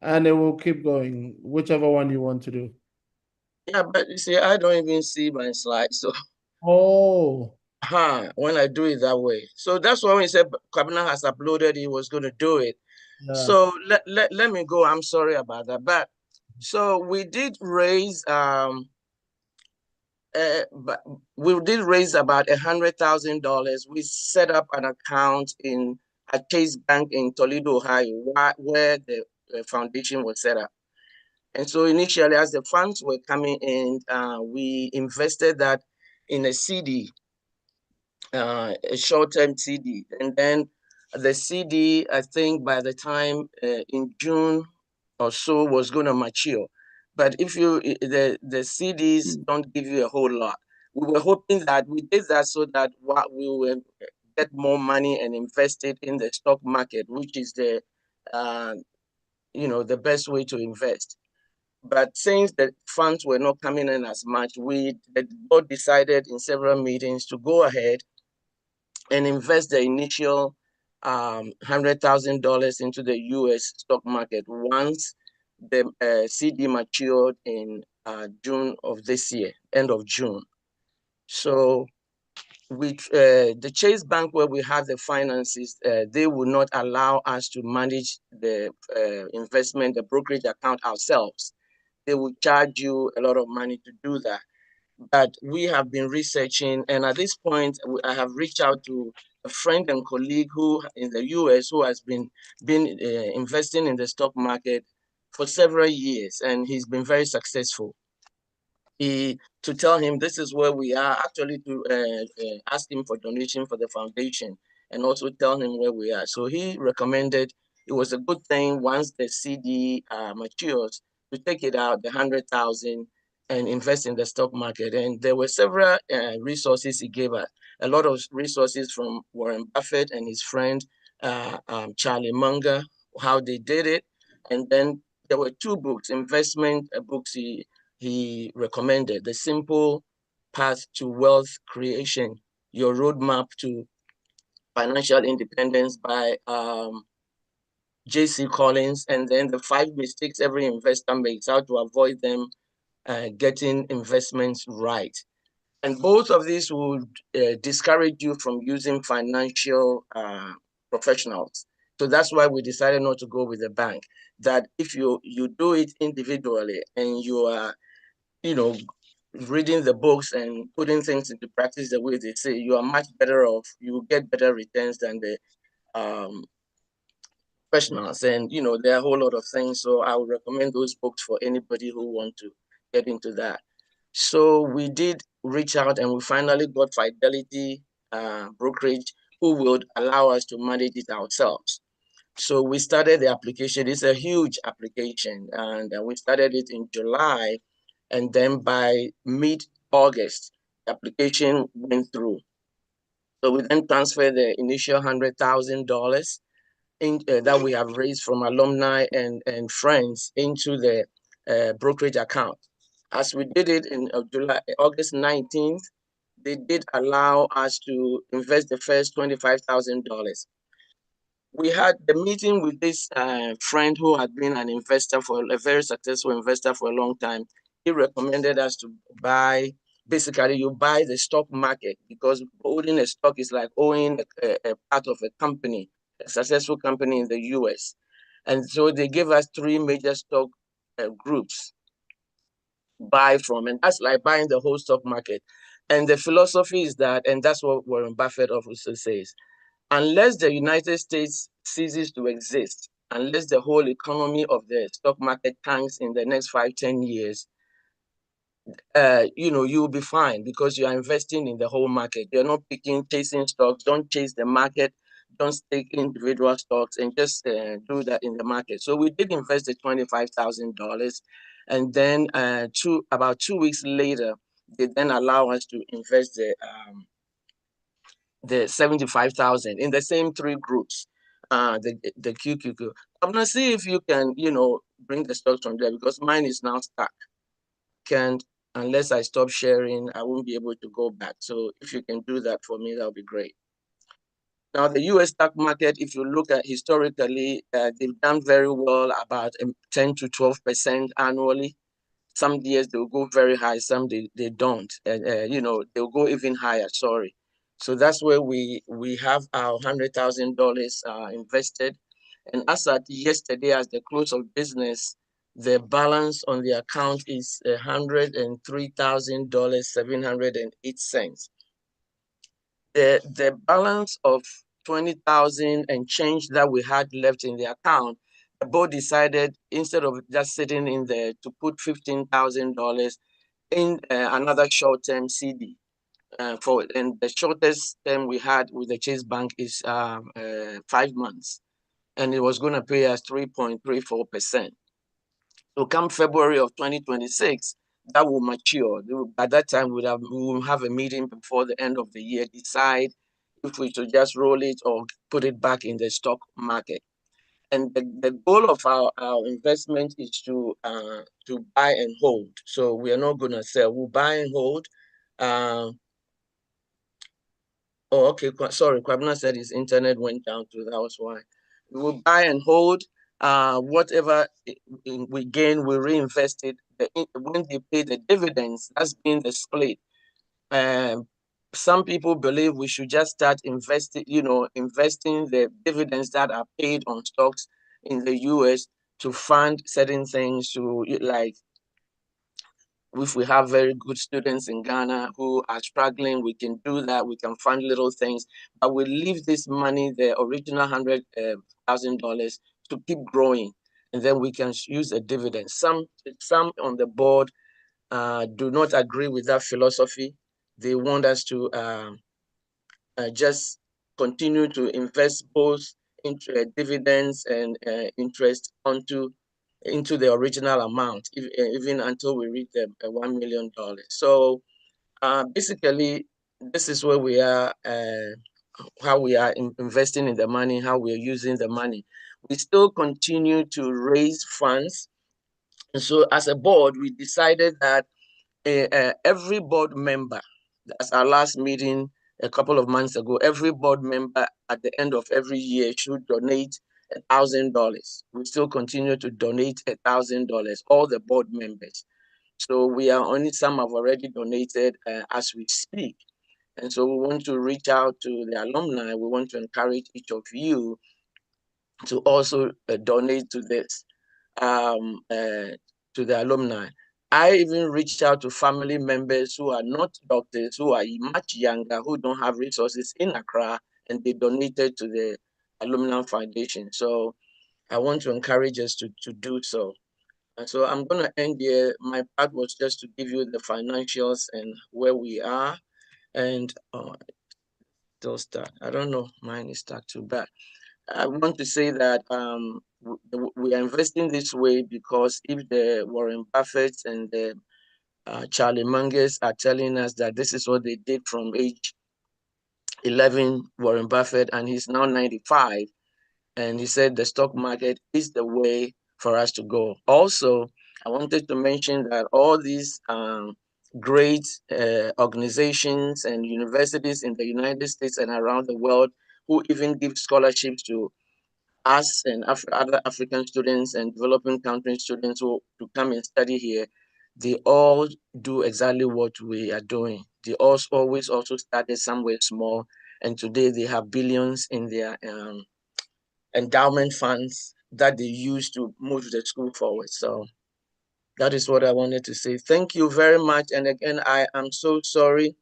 and it will keep going, whichever one you want to do. Yeah, but you see, I don't even see my slides. So when I do it that way. So that's why when he said Kwabena has uploaded, he was going to do it. Yeah. So let me go. I'm sorry about that. But so we did raise but we did raise about $100,000. We set up an account at Chase Bank in Toledo, Ohio, where the foundation was set up. And so initially, as the funds were coming in, we invested that in a CD, a short-term CD. And then the CD, I think by the time in June or so, was going to mature. But if the CDs don't give you a whole lot. We were hoping that we did that so that we will get more money and invest it in the stock market, which is the best way to invest. But since the funds were not coming in as much, the board decided in several meetings to go ahead and invest the initial $100,000 into the U.S. stock market once the CD matured in June of this year, end of June. So the Chase Bank, where we have the finances, they will not allow us to manage the investment, the brokerage account ourselves. They will charge you a lot of money to do that. But we have been researching, and at this point, I have reached out to a friend and colleague who in the US who has been investing in the stock market for several years, and he's been very successful. To tell him this is where we are, actually to ask him for donation for the foundation and also tell him where we are. So he recommended it was a good thing once the CD matures to take it out, the 100,000, and invest in the stock market. And there were several resources he gave us. A lot of resources from Warren Buffett and his friend Charlie Munger, how they did it. And then there were two books, investment books he recommended: The Simple Path to Wealth Creation, Your Roadmap to Financial Independence by J.C. Collins, and then The 5 Mistakes Every Investor Makes, How to Avoid Them, Getting Investments Right. And both of these would discourage you from using financial professionals. So that's why we decided not to go with the bank. That if you do it individually and you are reading the books and putting things into practice the way they say, you are much better off. You will get better returns than the professionals. And there are a whole lot of things. So I would recommend those books for anybody who want to get into that. So we did reach out and we finally got Fidelity Brokerage, who would allow us to manage it ourselves. So we started the application. It's a huge application, and we started it in July. And then by mid-August, the application went through. So we then transferred the initial $100,000 that we have raised from alumni and friends into the brokerage account. As we did it in August 19th, they did allow us to invest the first $25,000. We had the meeting with this friend who had been an investor a very successful investor for a long time. He recommended us to buy, basically you buy the stock market, because owning a stock is like owning a part of a company, a successful company in the US. And so they gave us 3 major stock groups. buy from, and that's like buying the whole stock market. And the philosophy is that, and that's what Warren Buffett also says, unless the United States ceases to exist, unless the whole economy of the stock market tanks in the next 5-10 years, you'll be fine because you are investing in the whole market. You're not chasing stocks. Don't chase the market. Don't take individual stocks and just do that in the market. So we did invest the $25,000, and then about 2 weeks later, they then allow us to invest the 75,000 in the same 3 groups. The QQQ. I'm gonna see if you can, bring the stocks from there because mine is now stuck. Can't, unless I stop sharing, I won't be able to go back. So if you can do that for me, that'll be great. Now, the US stock market, if you look at historically, they've done very well, about 10 to 12% annually. Some years they'll go very high, some they don't. They'll go even higher, sorry. So that's where we have our $100,000 invested. And as at yesterday, as the close of business, the balance on the account is $103,708. The balance of 20,000 and change that we had left in the account, the board decided instead of just sitting in there to put $15,000 in another short-term CD. And the shortest term we had with the Chase Bank is 5 months, and it was going to pay us 3.34%. So come February of 2026, that will mature. By that time, we will have a meeting before the end of the year, decide if we should just roll it or put it back in the stock market. And the goal of our investment is to buy and hold. So we are not going to sell. We'll buy and hold. Oh, okay. Sorry, Kwabena said his internet went down too. That was why. We will buy and hold. Whatever we gain, we reinvest it. When they pay the dividends, that's been the split. Some people believe we should just start investing the dividends that are paid on stocks in the US to fund certain things, to like, if we have very good students in Ghana who are struggling, we can do that. We can fund little things, but we leave this money, the original $100,000, to keep growing, and then we can use a dividend. Some on the board do not agree with that philosophy. They want us to just continue to invest both into dividends and interest into the original amount, even until we reach the $1 million. So basically, this is where we are, how we are investing in the money, how we are using the money. We still continue to raise funds. And so as a board, we decided that every board member, that's our last meeting a couple of months ago, every board member at the end of every year should donate $1,000. We still continue to donate $1,000, all the board members. So we are only, some have already donated as we speak. And so we want to reach out to the alumni. We want to encourage each of you to also donate to this, to the alumni. I even reached out to family members who are not doctors, who are much younger, who don't have resources in Accra, and they donated to the Alumni Foundation. So I want to encourage us to do so. And so I'm going to end here. My part was just to give you the financials and where we are. And still stuck. I don't know, mine is stuck too bad. I want to say that we are investing this way because if the Warren Buffett and the Charlie Mungers are telling us that this is what they did from age 11, Warren Buffett, and he's now 95, and he said the stock market is the way for us to go. Also, I wanted to mention that all these great organizations and universities in the United States and around the world who even give scholarships to us and other African students and developing country students who to come and study here, they all do exactly what we are doing. They always also started somewhere small, and today they have billions in their endowment funds that they use to move the school forward. So That is what I wanted to say. Thank you very much. And again, I am so sorry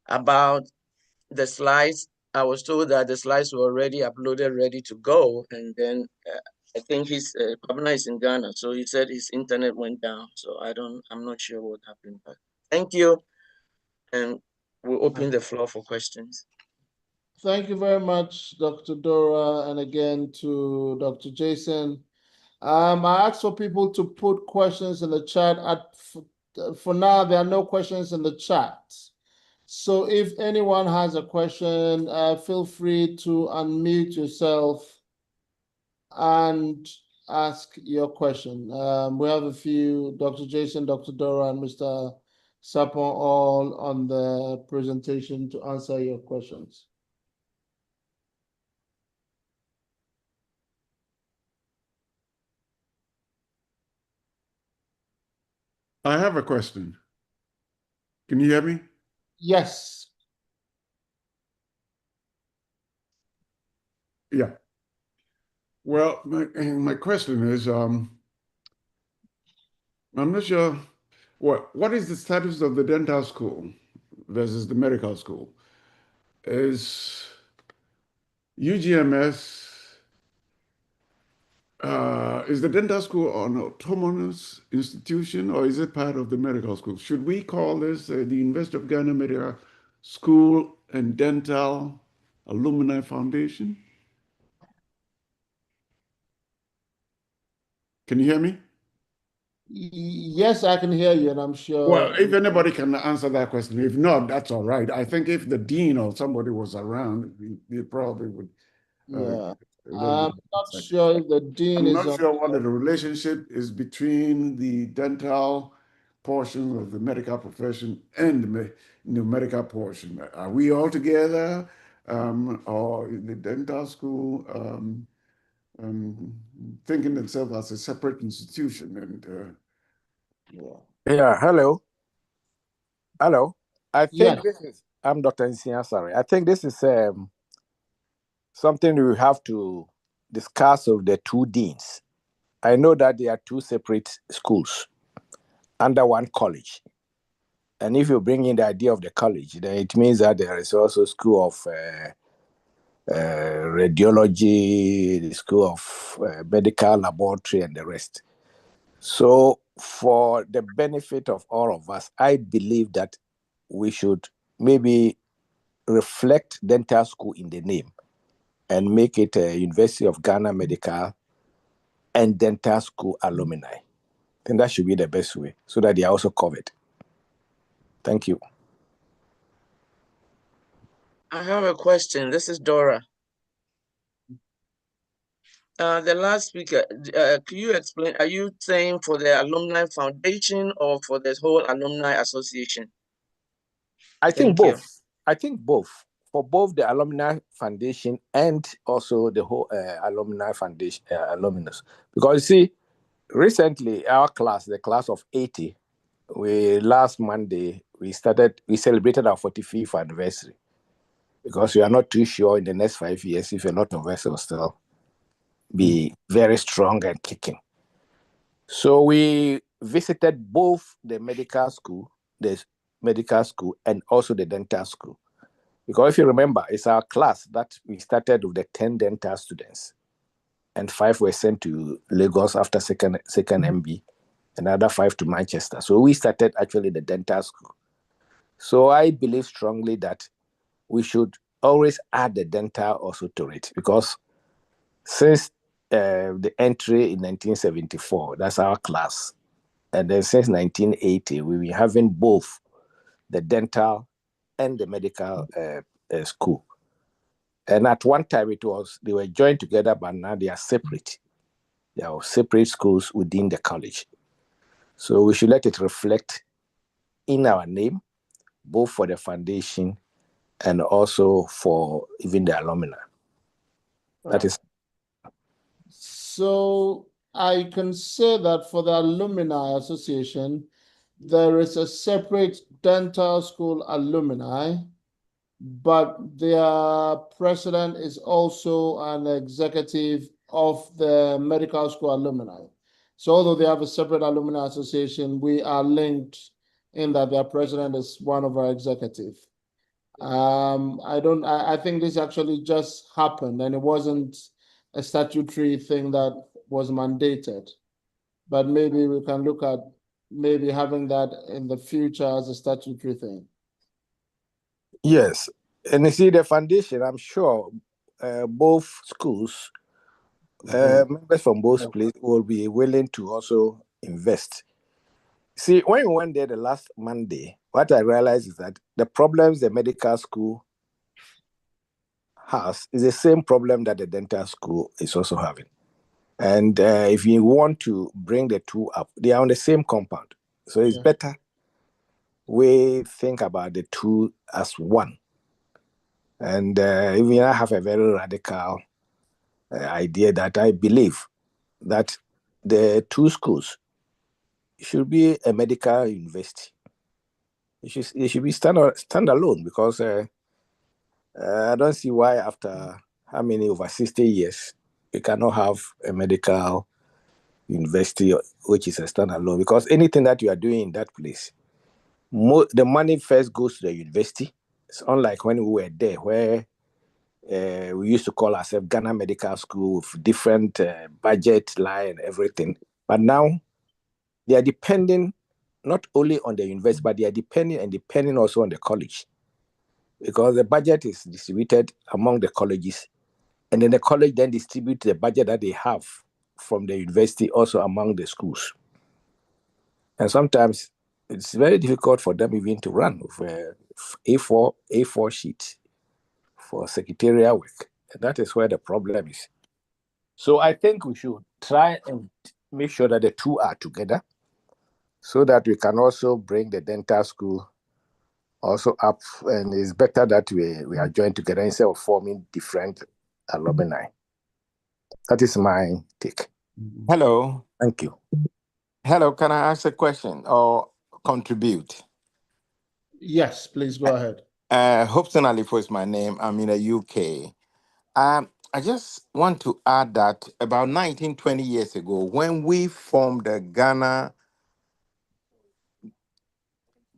about the slides. I was told that the slides were already uploaded, ready to go. And then I think his partner is in Ghana. So he said his internet went down. So I'm not sure what happened, but thank you. And we'll open the floor for questions. Thank you very much, Dr. Dora, and again to Dr. Jason. I asked for people to put questions in the chat. For now, there are no questions in the chat. So if anyone has a question, feel free to unmute yourself and ask your question. We have a few, Dr. Jason, Dr. Dora, and Mr. Sapon all on the presentation to answer your questions. I have a question. Can you hear me? Yes. Yeah. Well, my question is, I'm not sure what is the status of the dental school versus the medical school? Is UGMS is the dental school an autonomous institution or is it part of the medical school? Should we call this the University of Ghana Medical School and Dental Alumni Foundation? Can you hear me? Yes, I can hear you, and I'm sure. Well, if anybody can answer that question, if not, that's all right. I think if the dean or somebody was around, he probably would. Yeah, I'm not sure if the dean I'm is. not sure what the relationship is between the dental portion of the medical profession and the medical portion. Are we all together, or in the dental school thinking themselves as a separate institution? And yeah, hello. I think Yes. this is. I'm Dr. Nsia, sorry. I think this is something we have to discuss of the two deans. I know that there are two separate schools under one college. And if you bring in the idea of the college, then it means that there is also school of radiology, the school of medical laboratory, and the rest. So for the benefit of all of us, I believe that we should maybe reflect dental school in the name and make it a University of Ghana Medical and Dental School Alumni. I think that should be the best way so that they are also covered. Thank you. I have a question. This is Dora. The last speaker, can you explain, are you saying for the Alumni Foundation or for the whole Alumni Association? I think both. I think both. For both the Alumni Foundation and also the whole Alumni Foundation, alumnus. Because you see, recently our class, the class of 80, last Monday, we celebrated our 45th anniversary. Because we are not too sure in the next 5 years if a lot of us will still be very strong and kicking. So we visited both the medical school, and also the dental school. Because if you remember, it's our class that we started with the 10 dental students, and 5 were sent to Lagos after second MB, another 5 to Manchester. So we started actually the dental school. So I believe strongly that we should always add the dental also to it, because since the entry in 1974, that's our class. And then since 1980, we've been having both the dental and the medical school. And at one time they were joined together, but now they are separate. They are separate schools within the college. So we should let it reflect in our name, both for the foundation and also for even the alumni. That is. So I can say that for the Alumni Association, there is a separate dental school alumni, but their president is also an executive of the medical school alumni. So although they have a separate alumni association, we are linked in that their president is one of our executive. I think this actually just happened and it wasn't a statutory thing that was mandated. But maybe we can look at maybe having that in the future as a statutory thing. Yes. And you see, the foundation, I'm sure both schools, members from both places will be willing to also invest. See, when we went there the last Monday, what I realized is that the problems the medical school has is the same problem that the dental school is also having. And if you want to bring the two up, they are on the same compound. So it's better we think about the two as one. And even I have a very radical idea that I believe that the two schools should be a medical university. It should be standalone because I don't see why after how many over 60 years we cannot have a medical university which is a standalone, because anything that you are doing in that place, the money first goes to the university. It's unlike when we were there where we used to call ourselves Ghana Medical School with different budget line and everything. But now they are depending not only on the university, but they are depending also on the college, because the budget is distributed among the colleges, and then the college then distributes the budget that they have from the university also among the schools. And sometimes it's very difficult for them even to run with A4 sheets for secretarial work. And that is where the problem is. So I think we should try and make sure that the two are together so that we can also bring the dental school also up. And it's better that we are joined together instead of forming different alumni. That is my take. Hello. Thank you. Hello, can I ask a question or contribute? Yes, please go ahead. Hobson Alifo is my name. I'm in the UK. I just want to add that about 19, 20 years ago, when we formed the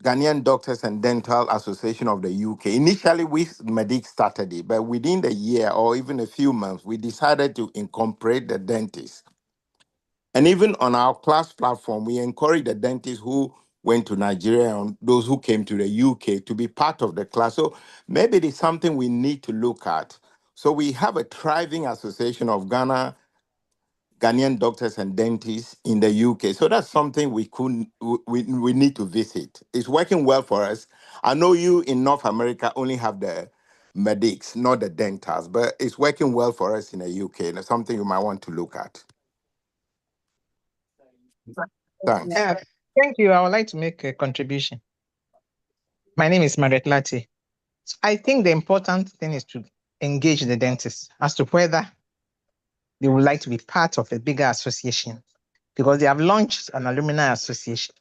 Ghanaian Doctors and Dental Association of the UK, initially Medic started it, but within the year or even a few months, we decided to incorporate the dentists. And even on our class platform, we encourage the dentists who went to Nigeria and those who came to the UK to be part of the class. So maybe it's something we need to look at. So we have a thriving association of Ghanaian doctors and dentists in the UK. So that's something we need to visit. It's working well for us. I know you in North America only have the medics, not the dentists, but it's working well for us in the UK. That's something you might want to look at. Thanks. Thank you. I would like to make a contribution. My name is Margaret Lati. So I think the important thing is to engage the dentists as to whether they would like to be part of a bigger association, because they have launched an alumni association.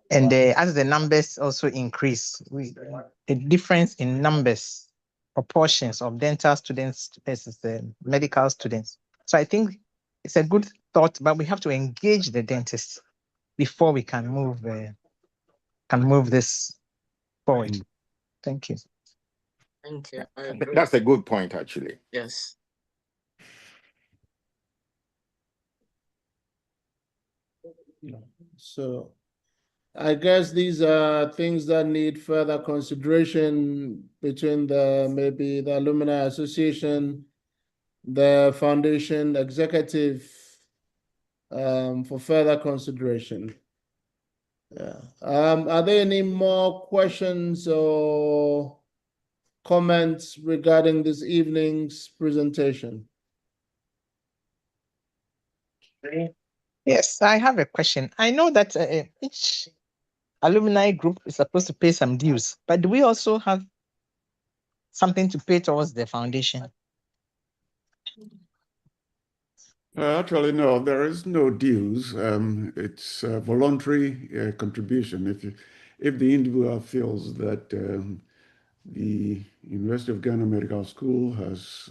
And as the numbers also increase, the difference in numbers, proportions of dental students versus the medical students. So I think it's a good thought, but we have to engage the dentists before we can move this forward. Thank you. Thank you. I agree. That's a good point, actually. Yes. So I guess these are things that need further consideration between maybe the Alumni Association, the foundation executive, for further consideration. Yeah. Are there any more questions or comments regarding this evening's presentation? Yes, I have a question. I know that each alumni group is supposed to pay some dues, but do we also have something to pay towards the foundation? Actually, no, there is no dues. It's a voluntary contribution. If the individual feels that the University of Ghana Medical School has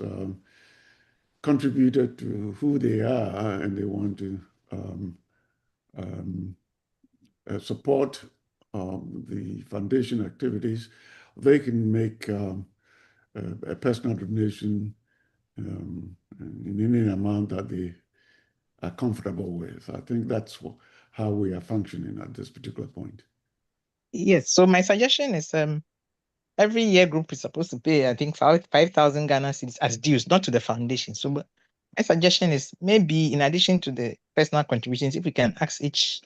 contributed to who they are and they want to support the foundation activities, they can make a personal donation in any amount that they are comfortable with. I think that's how we are functioning at this particular point. Yes. So my suggestion is every year group is supposed to pay, I think, 5,000 Ghana cedis as dues, not to the foundation. So my suggestion is maybe in addition to the personal contributions, if we can ask each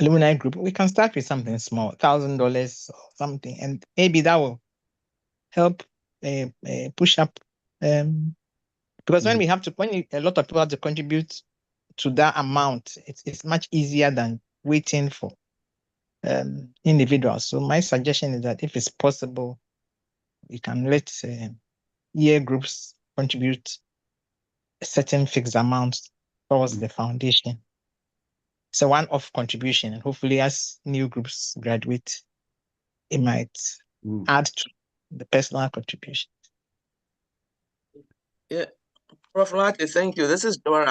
alumni group, we can start with something small, $1,000 or something, and maybe that will help push up. Because when a lot of people have to contribute to that amount, it's much easier than waiting for individuals. So my suggestion is that if it's possible, we can let year groups contribute a certain fixed amount towards the foundation. It's a one-off contribution, and hopefully as new groups graduate, it might add to the personal contribution. Yeah, Prof. Lati, thank you. This is Dora.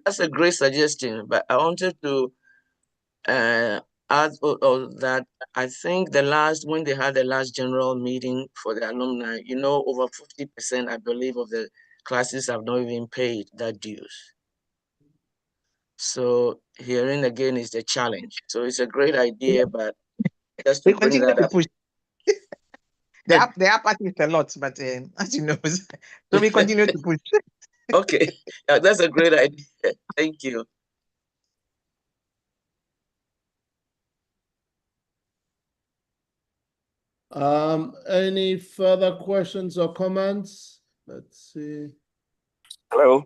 That's a great suggestion, but I wanted to add that I think when they had the last general meeting for the alumni, over 50%, I believe, of the classes have not even paid that dues. So hearing again is the challenge. So it's a great idea, but just to bring that up. Push. The app is a lot, but as you know, so we continue to push. Okay, that's a great idea. Thank you. Any further questions or comments? Let's see. Hello.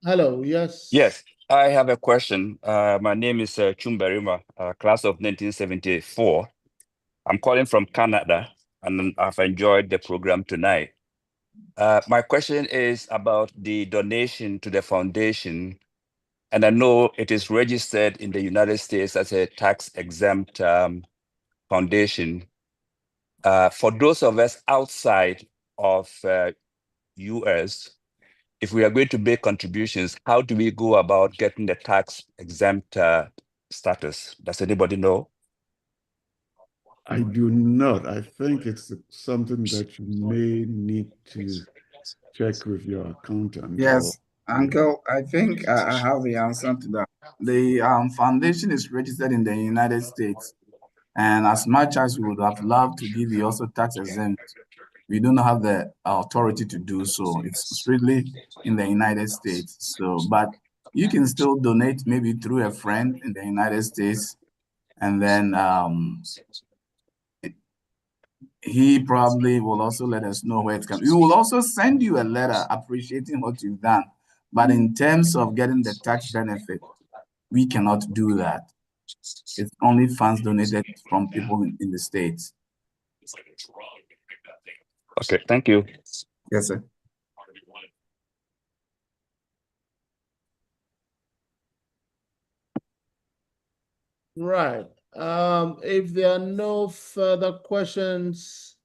Hello, yes. Yes, I have a question. My name is Chumberima, class of 1974. I'm calling from Canada, and I've enjoyed the program tonight. My question is about the donation to the foundation, and I know it is registered in the United States as a tax-exempt foundation. For those of us outside of US, if we are going to make contributions, how do we go about getting the tax-exempt status? Does anybody know? I do not. I think it's something that you may need to check with your accountant. Yes, Uncle, I think I have the answer to that. The foundation is registered in the United States, and as much as we would have loved to give you also tax exempt, we don't have the authority to do so. It's strictly in the United States. So, but you can still donate maybe through a friend in the United States, and then he probably will also let us know where it's coming. We will also send you a letter appreciating what you've done. But in terms of getting the tax benefit, we cannot do that. It's only funds donated from people in the States. Okay, thank you. Yes, sir. Right. If there are no further questions,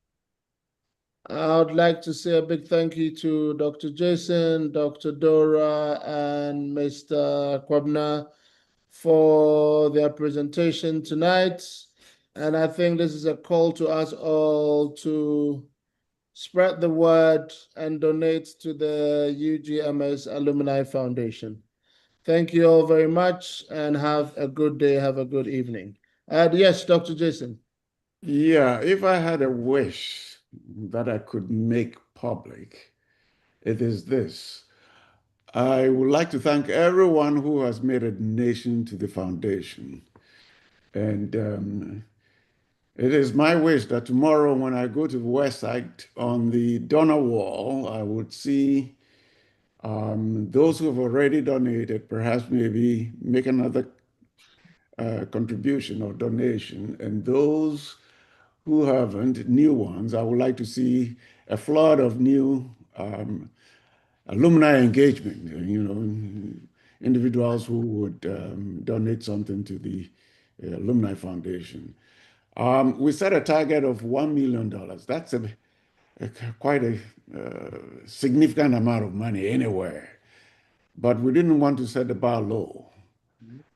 I would like to say a big thank you to Dr. Jason, Dr. Dora, and Mr. Kwabna for their presentation tonight. And I think this is a call to us all to spread the word and donate to the UGMS Alumni Foundation. Thank you all very much and have a good day, have a good evening. Yes, Dr. Jason. Yeah, if I had a wish that I could make public, it is this. I would like to thank everyone who has made a donation to the foundation. And it is my wish that tomorrow when I go to the website on the donor wall, I would see those who have already donated, perhaps maybe make another contribution or donation. And those who haven't, new ones, I would like to see a flood of new alumni engagement, individuals who would donate something to the Alumni Foundation. We set a target of $1 million. That's a quite a significant amount of money anywhere. But we didn't want to set the bar low.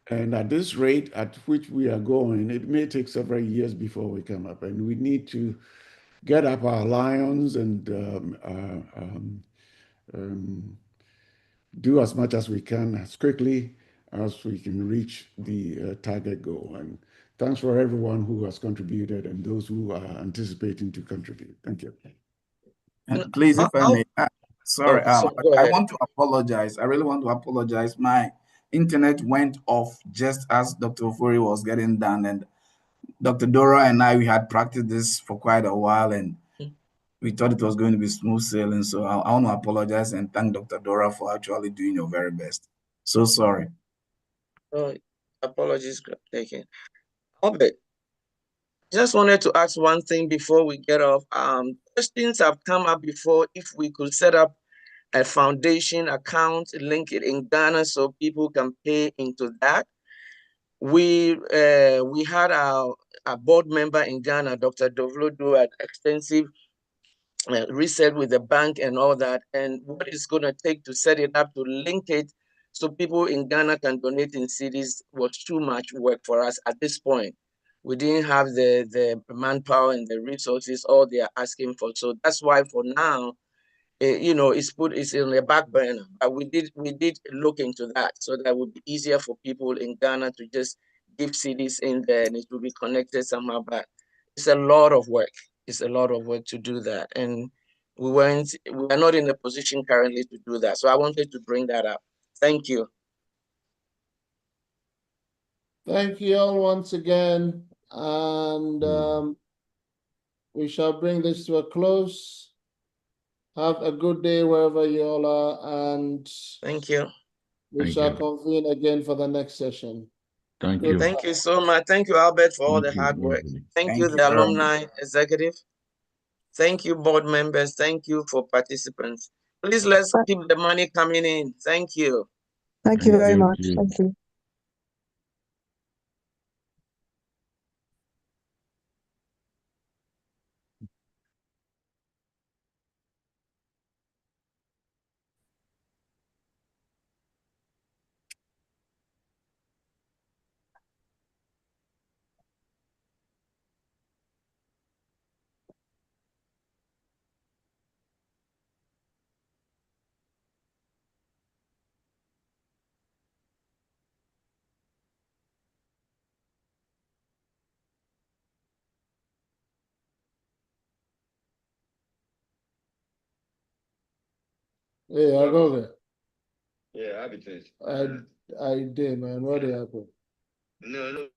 And at this rate at which we are going, it may take several years before we come up. And we need to get up our lions and do as much as we can as quickly as we can reach the target goal. And thanks for everyone who has contributed and those who are anticipating to contribute. Thank you. And please, if I may, sorry, go I ahead. want to apologize. I really want to apologize. My internet went off just as Dr. Ofori was getting done, and Dr. Dora and I, we had practiced this for quite a while, and we thought it was going to be smooth sailing. So I want to apologize and thank Dr. Dora for actually doing your very best. So sorry. Oh, apologies taken. Albert, just wanted to ask one thing before we get off. Questions have come up before if we could set up a foundation account, link it in Ghana so people can pay into that. We had our board member in Ghana, Dr. Dovlo, do an extensive research with the bank and all that, and what it's going to take to set it up, to link it so people in Ghana can donate in cedis was too much work for us at this point. We didn't have the manpower and the resources all they are asking for. So that's why for now, it's in the back burner. But we did look into that so that would be easier for people in Ghana to just give cedis in there and it will be connected somehow. But it's a lot of work. It's a lot of work to do that. And we are not in a position currently to do that. So I wanted to bring that up. Thank you. Thank you all once again. And we shall bring this to a close. Have a good day wherever you all are. And thank you. We shall convene again for the next session. Thank you. Thank you so much. Thank you, Albert, for all the hard work. Thank you, the alumni executive. Thank you, board members. Thank you for participants. Please let's keep the money coming in. Thank you. Thank you very much. Thank you. Yeah, I go there. Yeah, I be changed. I did, man. What did happen? No.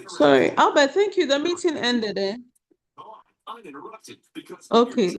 Sorry, Albert, thank you. The meeting ended, eh? Okay.